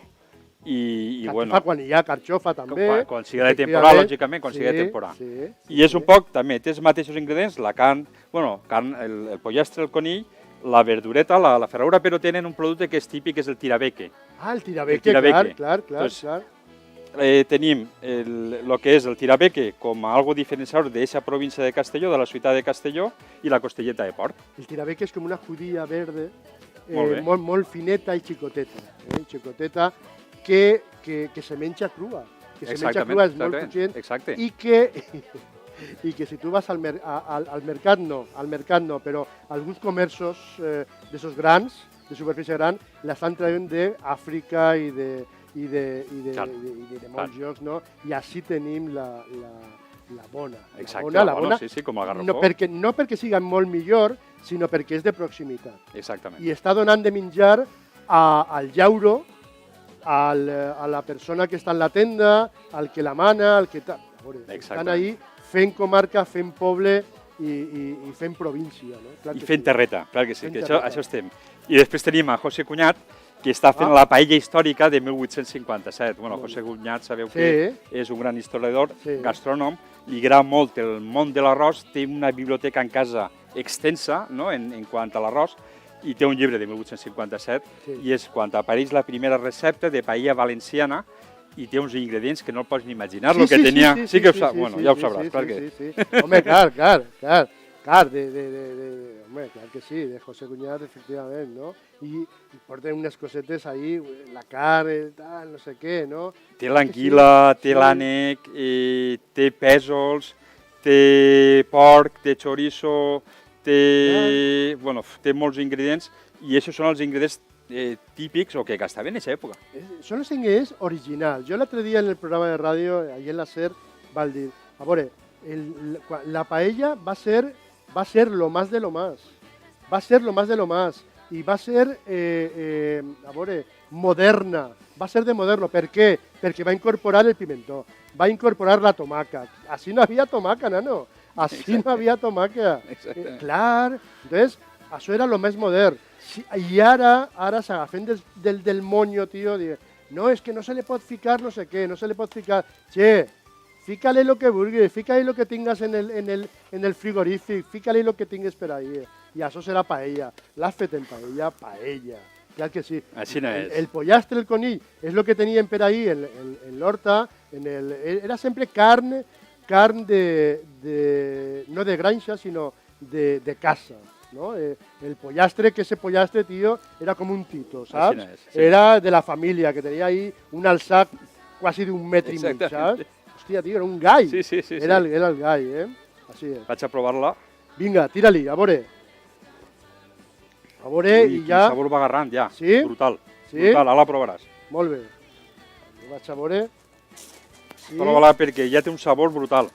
i bueno...
Quan hi ha carxofa també.
Quan sigui de temporada, lògicament, quan sigui de temporada. I és un poc, també, té els mateixos ingredients, la carn, el pollastre, el conill, la verdureta, la ferradura, però tenen un producte que és típic, que és el tirabeque.
El tirabeque, clar.
tenim el que és el tirabeque com a algo diferenciador d'aquesta província de Castelló, de la ciutat de Castelló, i la costelleta de porc.
El tirabeque és com una judía verde, molt fineta i xicoteta, que se menja crua. Que se menja crua, és molt cruixent.
Exacte.
I que si tu vas al mercat no, però alguns comerços d'esos grans, de superfície gran, l'estan traient d'Àfrica i de molts llocs, no? I així tenim la bona.
Exacte, la bona, sí, com el garrofó.
No perquè siga molt millor, sinó perquè és de proximitat.
Exactament.
I està donant de menjar al llauro, a la persona que està en la tenda, al que la mana, al que... Estan ahí fent comarca, fent poble i fent província.
I fent terreta, clar que sí, que això estem. I després tenim a José Cunyat, que està fent la paella històrica de 1857. Bueno, José Cunyat sabeu que és un gran historiador, gastrònom, li agrada molt el món de l'arròs, té una biblioteca en casa extensa en quant a l'arròs, i té un llibre de 1857, i és quan apareix la primera recepta de paella valenciana, i té uns ingredients que no pots ni imaginar el que tenia. Sí que ho saps, bueno, ja ho sabràs, clar que...
Home, clar, home, clar que sí, de José Cunyat, efectivament, no? I porten unes cosetes ahí, la carn, tal, no sé què, no?
Té l'anguila, té l'ànec, té pèsols, té porc, té chorizo, té molts ingredients, i aquests són els ingredients típics o que gastaven en aquesta època.
Són els ingredients originals. Jo l'altre dia en el programa de ràdio, allà en la SER, va dir, a veure, la paella va ser lo más de lo más. Va ser lo más de lo más. I va ser, a veure, moderna. Va ser de moderno. Per què? Perquè va incorporar el pimentó, va incorporar la tomaca. Així no havia tomaca, nano. Així no havia tomaca. Clar, entonces, això era lo més modern. I ara s'agafen del monyo, tio, no, és que no se li pot ficar no sé què, no se li pot ficar... Che, fica-li el que vulguis, fica-li el que tingues en el frigorífic, fica-li el que tinguis per ahí. I això serà paella. L'has fet en paella. Clar que sí.
Així no és.
El pollastre, el conill, és el que tenien per ahí en l'horta. Era sempre carn no de granja, sinó de casa. ¿no? El pollastre, que ese pollastre, tío, era como un tito, ¿sabes? No es, sí. Era de la familia, que tenía ahí un alçat quasi d'un metre i mig, ¿sabes? Hòstia, tío, era un gall.
Sí.
Era el gall, Així és.
Vaig a provar-la.
Vinga, tira-li, a veure. A veure, i ja...
El sabor va agarrant, ja.
Sí?
Brutal.
Sí?
Brutal, ara la provaràs.
Molt bé. Vaig a veure.
Sí. Prova-la perquè ja té un sabor brutal.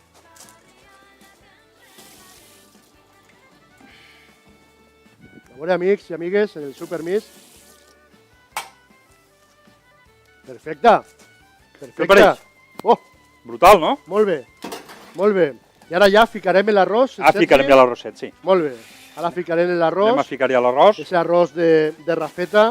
A veure, amics i amigues, en el Supermix. Perfecte. Perfecte.
Oh! Brutal, no?
Molt bé. Molt bé. I ara ja ficarem l'arròs.
Ficarem ja l'arròsset, sí.
Molt bé. Ara ficarem l'arròs.
Anem a ficar ja l'arròs.
Ese arròs de rafeta.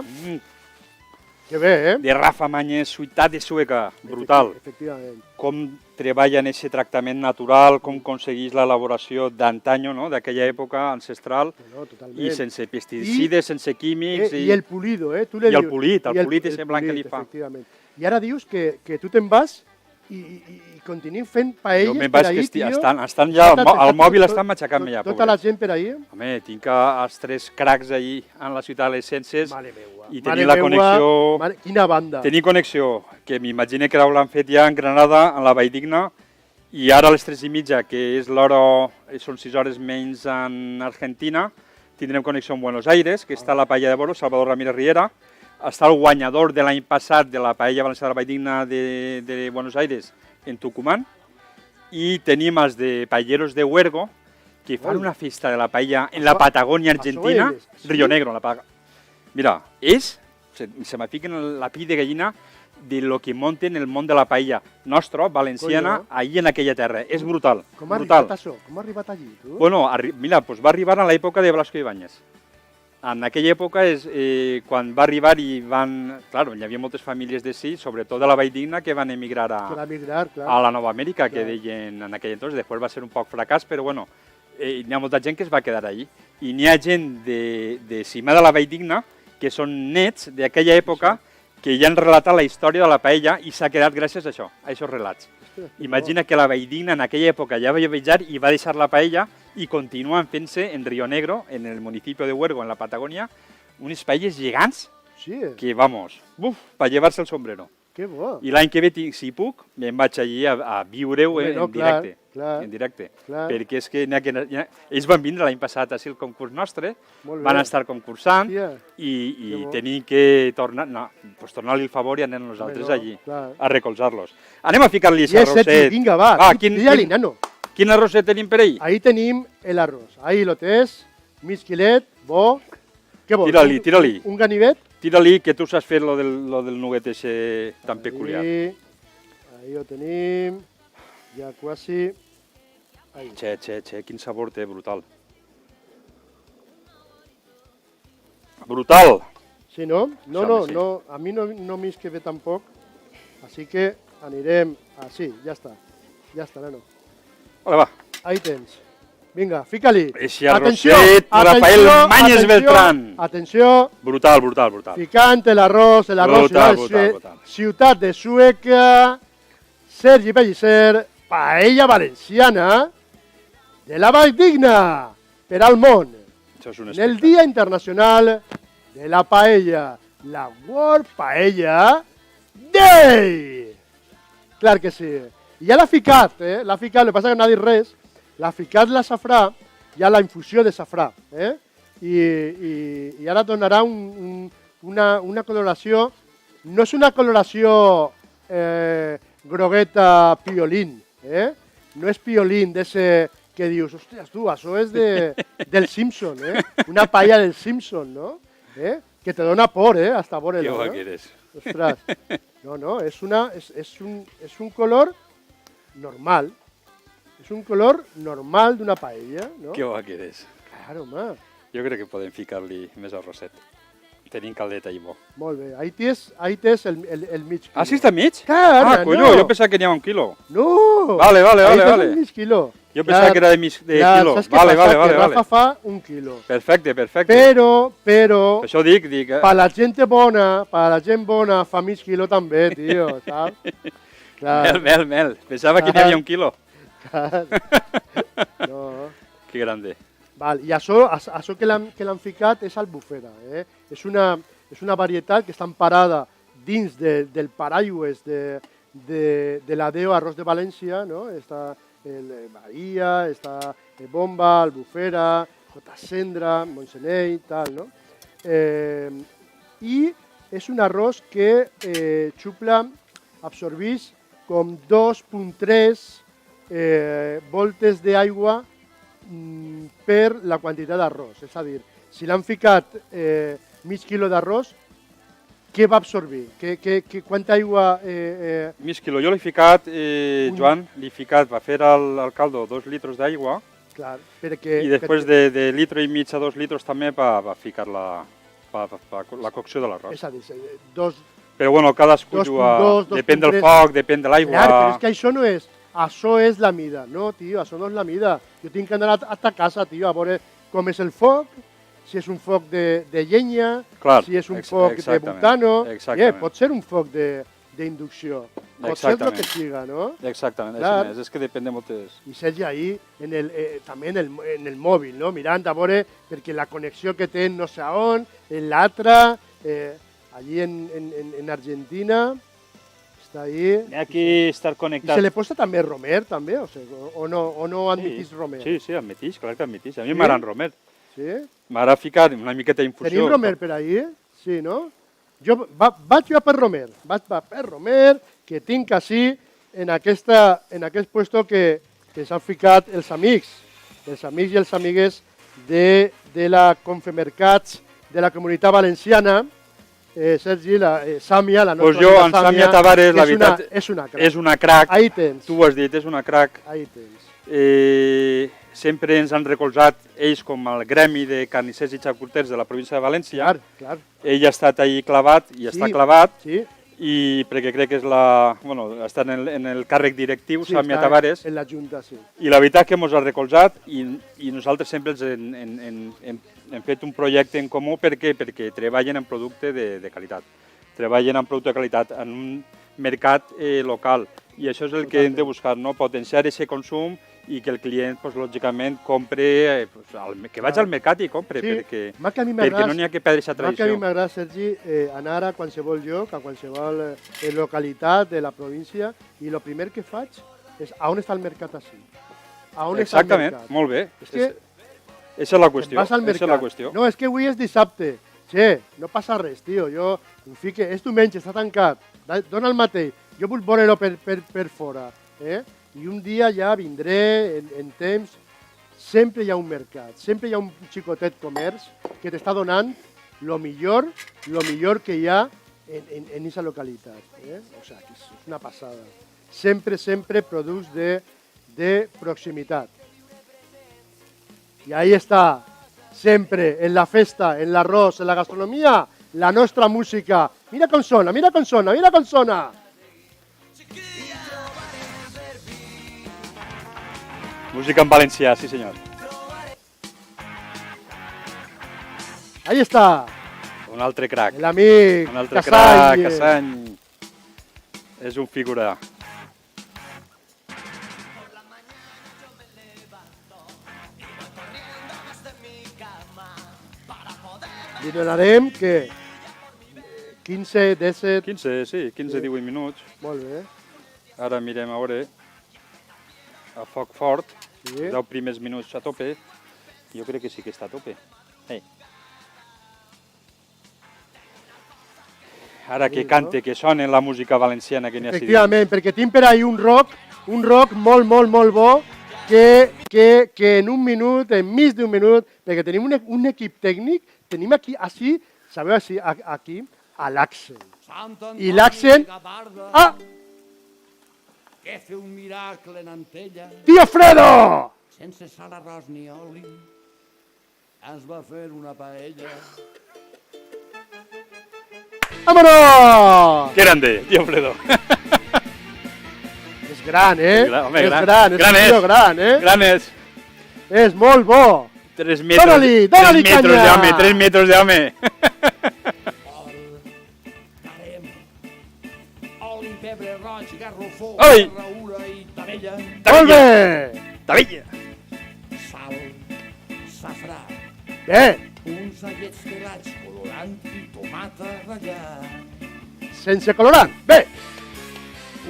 Que bé,
De Rafa Mañez, suïtat de sueca. Brutal.
Efectivament.
Com treballa en aquest tractament natural, com aconseguís l'elaboració d'antany, no? D'aquella època ancestral.
Totalment.
I sense pesticides, sense químics.
I el pulido, Tu
I el pulit és semblant que li fa.
Efectivament. I ara dius que tu te'n vas i continuïn fent paelles per ahí, tio.
Estan ja, al mòbil estan matxacant-me ja.
Tota la gent per ahí.
Home, tinc els 3 cracs ahí en la ciutat de les Ciències.
Mare meua.
I tenir la connexió...
Quina banda.
Tenir connexió, que m'imagino que l'hauran fet ja en Granada, en la Valldigna, i ara a les 3:30, que és l'hora, són 6 hores menys en Argentina, tindrem connexió amb Buenos Aires, que està la paella de Boro, Salvador Ramírez Riera. Està el guanyador de l'any passat de la paella valenciana de la Valldigna de Buenos Aires en Tucumán. I tenim els de paelleros de Huergo, que fan una festa de la paella en la Patagònia argentina, Río Negro. Mira, se me fica en la pell de gallina de lo que monten el món de la paella nostra, valenciana, allí en aquella terra. És brutal.
Com ha arribat això? Com ha arribat allí, tu?
Bueno, mira, va arribar a l'època de Blasco Ibáñez. En aquella època és quan va arribar i van... Clar, hi havia moltes famílies d'ací, sobretot de la Valldigna, que van emigrar a la Nova Amèrica, que deien en aquell entonces. Després va ser un poc fracàs, però bueno, hi ha molta gent que es va quedar allí. I n'hi ha gent de cima de la Valldigna, que són nets d'aquella època, que ja han relatat la història de la paella i s'ha quedat gràcies a això, a aquests relats. Imagina que la Valldigna en aquella època ja va viatjar i va deixar la paella i continuen fent-se en Río Negro, en el municipi de Huergo, en la Patagònia, unes paelles gegants que, vamos, per llevar-se el sombrero.
Que bo.
I l'any que ve, si puc, me'n vaig allí a viure-ho en directe. Perquè és que ells van vindre l'any passat a ser el concurs nostre, van estar concursant i tenim que tornar-li el favor i anem nosaltres allí a recolzar-los. Anem a ficar-li l'arrosset.
Vinga, va, tira-li, nano.
Quin arrosset tenim per ahí?
Ahí tenim l'arròs. Ahí lo tens, mig quilet, bo. Què vols?
Tira-li.
Un ganivet?
Tira-li, que tu saps fer lo del nuguet ese tan peculiar.
Ahí ho tenim, ja quasi.
Che, quin sabor té, brutal. Brutal!
Sí, no? No, a mi no m'hi que ve tampoc, així que anirem així, ja està, nano.
Vale, va.
Ahí tens. Vinga, fica-li.
Eixe arrosset, Rafael Mañez Beltrán.
Atenció.
Brutal.
Ficant l'arròs Ciutat de Sueca, Sergi Pellicer, paella valenciana de la Valldigna per al món. En el Dia Internacional de la Paella, la World Paella Day. Clar que sí. I ja l'ha ficat, el que passa que no ha dit res, l'ha ficat la safrà, ja la infusió de safrà, i ara donarà una coloració, no és una coloració grogueta piolín, no és piolín d'ese que dius, hòsties tu, això és del Simpson, una paella del Simpson, no? Que te dona por, hasta por el...
Qué guay que eres.
Ostras, no, es un color normal. És un color normal d'una paella, no?
Que bo que eres.
Claro, home.
Jo crec que podem ficar-li més arrosset. Tenim caldeta i bo.
Molt bé. Ahí tens el mig quilo.
Ah, sí està mig?
Claro,
colló, jo pensava que n'hi ha un quilo.
No!
Vale.
Ahí tens el mig quilo.
Jo pensava que era de quilo.
Saps què passa? Que Rafa fa un quilo.
Perfecte.
Però...
Per això dic...
Per la gent bona, fa mig quilo també, tio, saps?
Mel. Pensava que n'hi havia un quilo.
No.
Que grande.
Val, i això que l'han ficat és albufera. És una varietat que està emparada dins del paraigües de la Déu Arròs de València, no? Està Bahia, està Bomba, Albufera, Cendra, Montsenell, tal, no? I és un arròs que xupla, absorbeix com 2,3 voltes d'aigua per la quantitat d'arròs. És a dir, si l'han ficat mig quilo d'arròs, què va absorbir? Quanta aigua...
Mig quilo. Jo l'he ficat, Joan, va fer al caldo 2 litres d'aigua.
Clar, perquè...
I després de litre i mig a 2 litres també va ficar la cocció de l'arròs.
És a dir, dos...
Però bueno, cadascú juga... Depèn del foc, depèn de l'aigua...
Clar, però és que això no és... Això és la mida. No, tio, això no és la mida. Jo tinc que anar a casa, tio, a veure com és el foc, si és un foc de llenya, si és un foc de butano... Pot ser un foc d'inducció. Pot ser el que siga, no?
Exactament, és que depèn de moltes...
I Sergi ahí, també en el mòbil, no? Mirant a veure, perquè la connexió que té no sé on, en l'altre, allí en Argentina... Està ahí.
Aquí estar connectat.
I se li posa també romer, també? O no admetís romer?
Sí, admetís, clar que admetís. A mi m'agrada romer.
Sí?
M'agrada ficar una miqueta d'infusió.
Tenim romer per ahí? Sí, no? Jo vaig per romer. Que tinc així, en aquest puesto que s'han ficat els amics i els amigues de la Confemercats de la Comunitat Valenciana. Sergi, Sàmia, la nostra
amiga Sàmia. Sàmia Tavares, la veritat, és una crac.
Ahí tens.
Tu ho has dit, és una crac.
Ahí tens.
Sempre ens han recolzat ells com el gremi de carnissers i xarcuters de la província de València.
Clar.
Ell ha estat ahí clavat i està clavat.
Sí.
I perquè crec que és ha estat en el càrrec directiu, Sàmia Tavares.
En la Junta, sí.
I la veritat que ens ha recolzat i nosaltres sempre hem fet un projecte en comú perquè treballen en producte de qualitat. treballen amb producte de qualitat en un mercat local. I això és el que hem de buscar, no? Potenciar aquest consum i que el client, pues, lògicament, compre, que vagi al mercat i compre, perquè no n'hi ha que perdre aquesta tradició.
A mi m'agrada, Sergi, anar a qualsevol lloc, a qualsevol localitat de la província, i el primer que faig és a on està el mercat així.
Exactament, molt bé. Aquesta és la qüestió.
No, és que avui és dissabte. Che, no passa res, tio. Jo em fique, és diumenge, està tancat, dona el mateix. Jo vull veure-lo per fora. I un dia ja vindré en temps. Sempre hi ha un mercat, sempre hi ha un xicotet comerç que t'està donant lo millor que hi ha en aquesta localitat. O sigui, és una passada. Sempre productes de proximitat. I ahí està, sempre, en la festa, en l'arròs, en la gastronomia, la nostra música. Mira com sona, mira com sona, mira com sona.
Música en valencià, sí senyor.
Ahí està.
Un altre crac.
L'amic
Un altre crac, Cassany. És un figura.
Li donarem que 15, 17...
15, sí, 15-18 minuts.
Molt bé.
Ara mirem a veure, a foc fort, 10 primers minuts a tope. Jo crec que sí que està a tope. Ara que cante, que soni la música valenciana que n'hi ha sigut.
Efectivament, perquè tinc per ahí un rock molt bo, que en un minut, en mig d'un minut, perquè tenim un equip tècnic, tenim aquí, sabeu, aquí, a l'Accent. I l'Accent... Ah!
Que fer un miracle en Antella.
Tío Fredo!
Sense sal, arròs ni oli, ens va fer una paella.
¡Vámonos!
¡Qué grande, tío Fredo!
És gran,
Home,
és gran, és un tío gran,
Gran és.
És molt bo.
3 metres,
Dóna-li
3 metros
canya!
de home, 3 metros de home.
Oli, pebre roig, garrofó,
Oi!
raura i tabella.
Molt bé!
Tabella.
Sal, safrà,
Bé,
uns allets pelats, colorant i tomata ratllat.
sense colorant. Bé!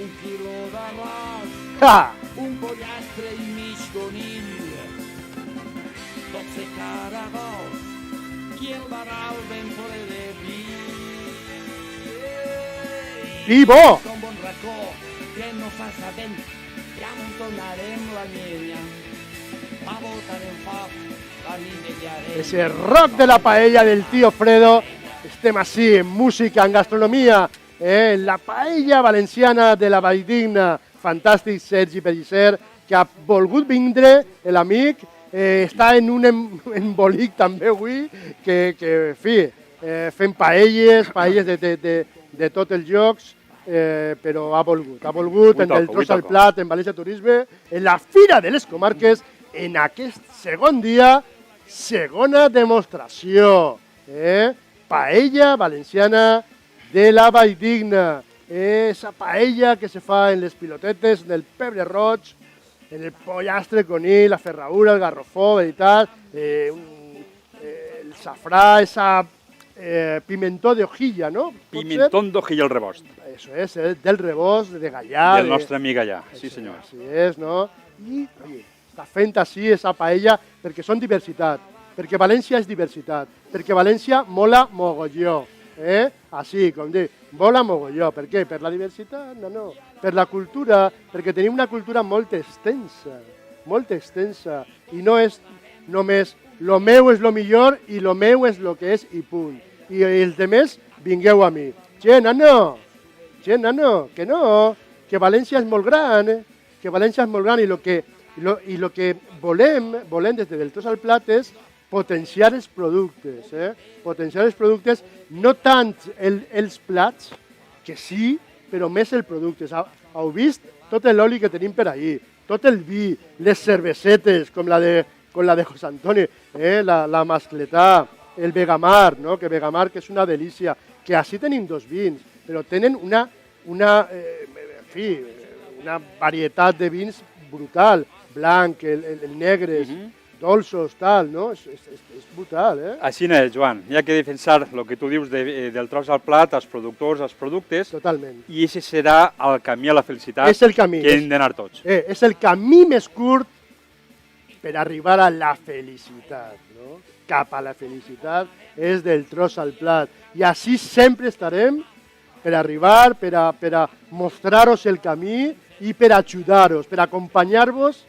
1 quilo d'arròs,
Ha!
un pollastre i mig conill, 12 caragols i el barral ben ple de vi.
I bo!
Un bon racó que no fa sabent, ja muntonarem la llenya, va botar en foc la nivellarem.
Ese rock de la paella del tío Fredo. Estem així, en música, en gastronomia, en la paella valenciana de la Valldigna. Fantàstic Sergi Pellicer, que ha volgut vindre, l'amic, està en un embolic també avui, que fem paelles de tots els llocs, però ha volgut en el tros al plat, en València Turisme, en la Fira de les Comarques, en aquest segon dia, segona demostració. Paella valenciana de la Valldigna. Esa paella que se fa en les pilotetes, en el pebre roig, en el pollastre conill, la ferradura, el garrofó, veritat, el safrà, esa pimentó de hojilla, ¿no?
Pimentón d'hojilla al rebost.
Eso es, del rebost, de Gallà.
Del nostre amic Gallà, sí senyor.
Així és, no? I, oye, està fent així esa paella perquè són diversitat, perquè València és diversitat, perquè València mola mogolló. Així, com dic, mola mogolló. Per què? Per la diversitat? No. Per la cultura, perquè tenim una cultura molt extensa, i no és només lo meu és lo millor i lo meu és lo que és i punt. I els demés, vingueu a mi. Che, nano, que no, que València és molt gran, i lo que volem des del tros al plat és potenciar els productes, no tant els plats, que sí, però més els productes. Heu vist tot l'oli que tenim per ahí, tot el vi, les cervesetes, com la de José Antonio, la mascletà, el Vegamar, no? Que Vegamar que és una delícia, que així tenim dos vins, però tenen una varietat de vins brutal, blanc, el negres, dolços, tal, no? És brutal, eh?
Així és, Joan. Hi ha que defensar el que tu dius del tros al plat, als productors, als productes.
Totalment.
I aquest serà el camí a la felicitat que hem d'anar tots.
És el camí més curt per arribar a la felicitat, no? Cap a la felicitat és del tros al plat. I així sempre estarem per arribar, per a mostrar-vos el camí i per ajudar-vos, per acompanyar-vos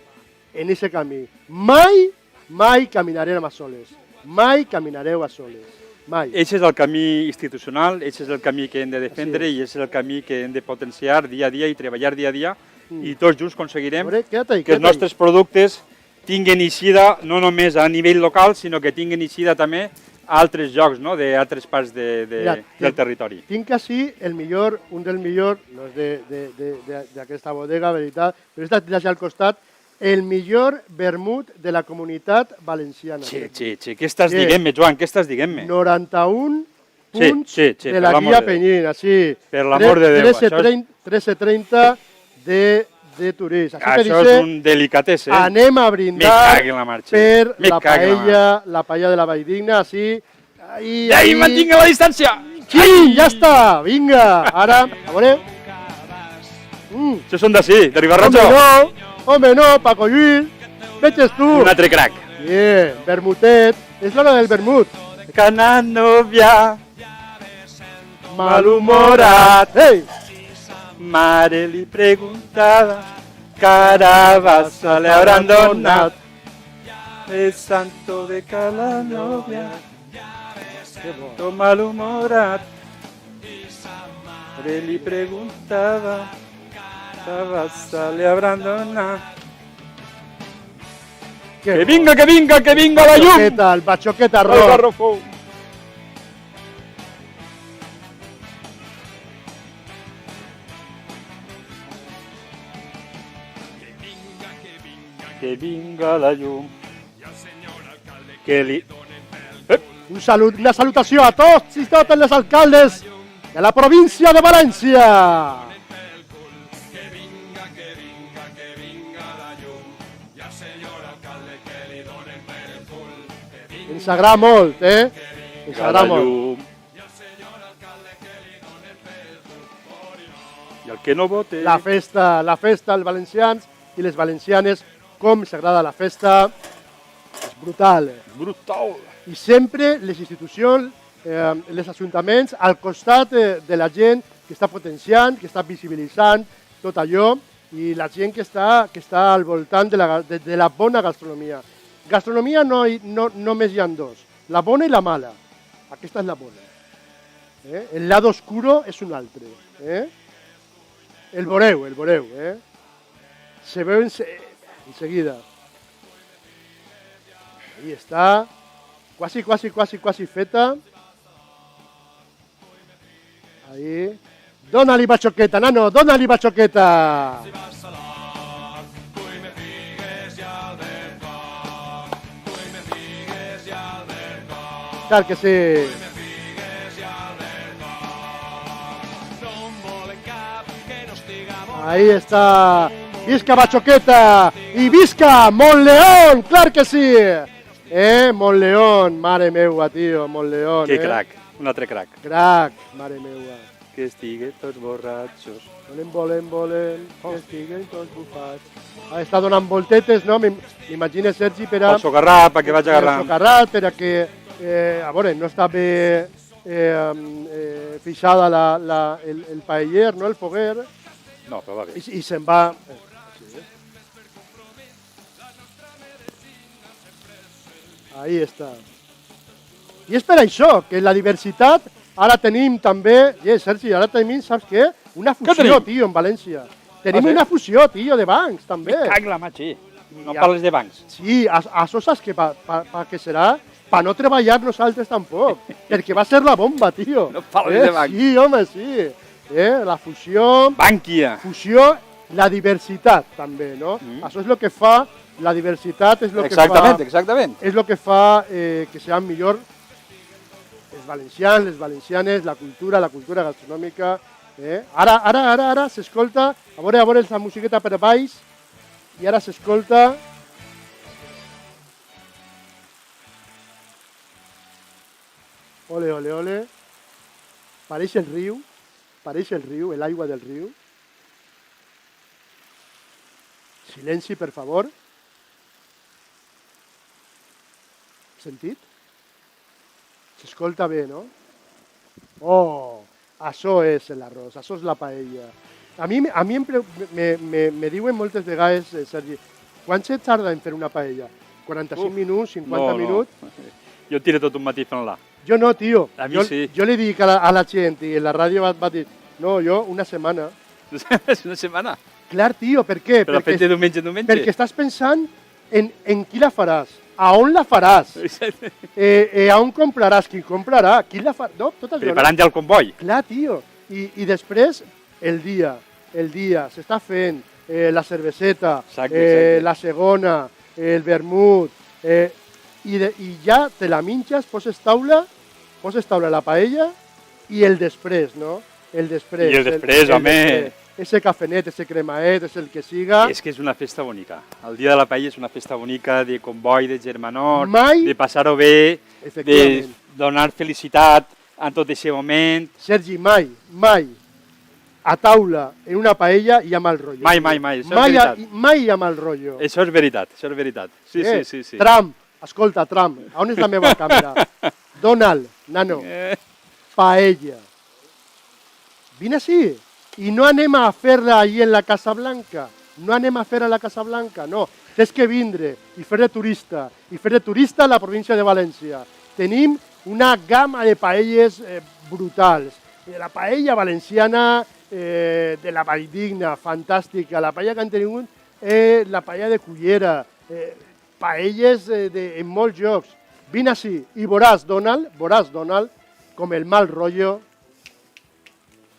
en aquest camí. Mai caminarem a soles. Mai caminareu a soles. Mai.
Aquest és el camí institucional, aquest és el camí que hem de defendre i aquest és el camí que hem de potenciar dia a dia i treballar dia a dia i tots junts aconseguirem que els nostres productes tinguin eixida no només a nivell local, sinó que tinguin eixida també a altres llocs, no? D'altres parts del territori.
Tinc així un del millor, no és d'aquesta bodega, veritat, però és d'allà al costat, el millor vermut de la comunitat valenciana.
Sí. Què estàs dient-me, Joan? Què estàs dient-me?
91 punts de la guia Penyín, així.
Per l'amor de Déu.
13.30 de turist.
Això és un delicatesse.
Anem a brindar per la paella de la Valldigna, així.
Ahí mantinga la distància!
Sí, ja està, vinga. Ara, a veure.
Això són d'ací, de Ribarratxo.
Home, no, Paco Lluís, veges tu.
Un altre crac.
Bien, vermutet, és l'hora del vermut.
Cana novia, malhumorat.
Ei!
Mare li preguntava, carabassa le habrán donat. El santo de cada novia, todo malhumorat. Mare li preguntava, carabassa le habrán donat. Que vinga la llum!
El batxoquet arròs.
Que vinga la llum. Que li...
Una salutació a tots i totes les alcaldes de la província de València. Ens agrada molt, Ens agrada molt.
I el que no vote...
La festa, els valencians i les valencianes, com s'agrada la festa, és brutal.
Brutal.
I sempre les institucions, els ajuntaments, al costat de la gent que està potenciant, que està visibilitzant tot allò, i la gent que està al voltant de la bona gastronomia. Gastronomia només hi ha dos, la bona i la mala. Aquesta és la bona. El lado oscuro és un altre. El veureu. Se veu enseguida. Ahí està. Quasi feta. Ahí. Dona-li batxoqueta, nano, dona-li batxoqueta. Clar que sí. Ahí está. Visca Batxoqueta i visca Montleón, clar que sí. Montleón, mare meua, tio, Montleón.
Que crac, un altre crac.
Crac, mare meua.
Que estiguen tots borratxos.
Volem, que estiguen tots bufats. Està donant voltetes, no? M'imagina, Sergi, per a...
El socarrat, perquè vaig agarrant.
El socarrat, per a que... a veure, no està bé fixada el paeller, no? El foguer.
No, però va bé.
I se'n va... Ahí està. I és per això que la diversitat, ara tenim també, Sergi, ara tenim, saps què? Una fusió, tio, en València. Tenim una fusió, tio, de bancs, també.
Me cac la matxí. No parles de bancs.
Sí, això saps què serà? Per no treballar nosaltres tampoc, perquè va ser la bomba, tio.
No parles de bancs.
Sí, home, sí. La fusió...
Bankia.
Fusió, la diversitat, també, no? Això és el que fa... La diversitat és el que fa...
Exactament.
És el que fa que sean millor els valencians, les valencianes, la cultura gastronòmica. Ara s'escolta, a veure la musiqueta per baix, i ara s'escolta... Ole, ole, ole. Pareix el riu, l'aigua del riu. Silenci, per favor. Sentit? S'escolta bé, no? Oh, això és l'arròs, això és la paella. A mi me diuen moltes vegades, Sergi, quan se tarda en fer una paella? 45 minuts, 50 minuts?
Jo tiro tot un matí fent-la.
Jo no, tio.
A mi sí.
Jo li dic a la gent i en la ràdio va dir, no, jo una setmana.
És una setmana?
Clar, tio, per què?
Però fent de diumenge en diumenge?
Perquè estàs pensant en qui la faràs, a on la faràs, a on compraràs, qui comprarà, qui la farà... No, totes
preparant ja el comboi.
Clar, tio. I després, el dia, s'està fent la cerveseta, la segona, el vermut, i ja te la minxes, poses taula la paella i el després, no? El després.
I el després, home...
Ese cafenet, ese cremaet, és el que siga.
És que és una festa bonica. El dia de la paella és una festa bonica de comboi, de germanor, de passar-ho bé, de donar felicitat en tot aquest moment.
Sergi, mai a taula en una paella hi ha mal rotllo.
Mai, això és veritat.
Mai hi ha mal rotllo.
Això és veritat. Sí.
Trump, escolta, Trump, on és la meva càmera? Donald, nano, paella. Vine així. I no anem a fer-la allí en la Casa Blanca. No anem a fer a la Casa Blanca, no. Tens que vindre i fer de turista. I fer de turista a la província de València. Tenim una gamma de paelles brutals. La paella valenciana de la Valldigna, fantàstica. La paella que han tingut la paella de Cullera. Paelles en molts llocs. Vine així i veuràs, Donald, com el mal rotllo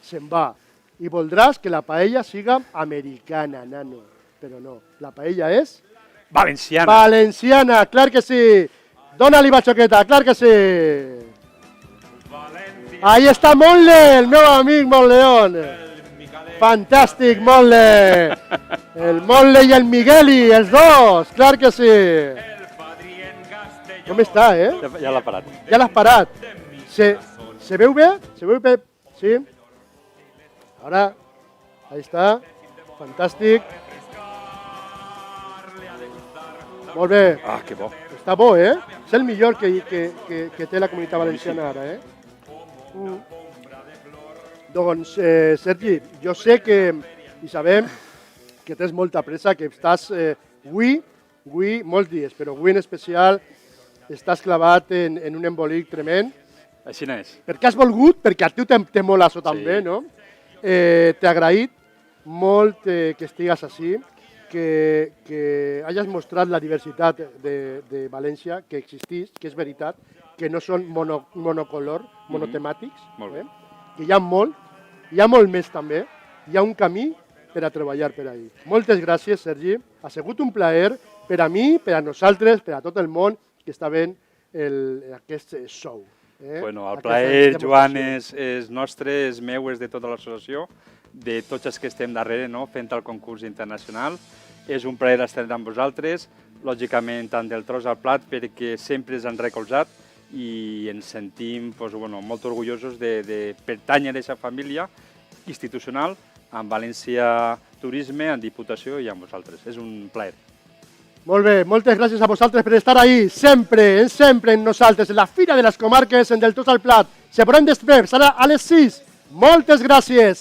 se'n va. I voldràs que la paella siga americana, nano. Però no, la paella és...
Valenciana.
Valenciana, clar que sí. Dóna-li batxoqueta, clar que sí. Ahí està Monle, el meu amic Monleón. Fantàstic, Monle. El Monle i el Migueli, els dos, clar que sí. Com està,
Ja l'ha parat.
Ja l'has parat. Se veu bé? Se veu bé? Sí. Ahora, ahí está, fantàstic. Molt bé.
Ah, que bo.
Està bo, És el millor que té la comunitat valenciana ara, Doncs, Sergi, jo sé i sabem que tens molta pressa, que estàs avui, molts dies, però avui en especial estàs clavat en un embolic tremend.
Així n'és.
Perquè has volgut, perquè a tu te mola això també, no? T'he agraït molt que estigues així, que hagis mostrat la diversitat de València que existeix, que és veritat, que no són monocolor, monotemàtics, que hi ha molt més també, hi ha un camí per a treballar per ahí. Moltes gràcies, Sergi. Ha sigut un plaer per a mi, per a nosaltres, per a tot el món que està veient aquest show.
Bueno, el plaer, Joan, és nostre, és meu, és de tota l'associació, de tots els que estem darrere, fent el concurs internacional. És un plaer estar amb vosaltres, lògicament tant del tros al plat, perquè sempre ens han recolzat i ens sentim molt orgullosos de pertànyer a aquesta família institucional amb València Turisme, amb Diputació i amb vosaltres. És un plaer.
Molt bé, moltes gràcies a vosaltres per estar ahí, sempre en nosaltres, en la Fira de les Comarques, en Del Tros al Plat. Se veurem després, serà a les 6. Moltes gràcies.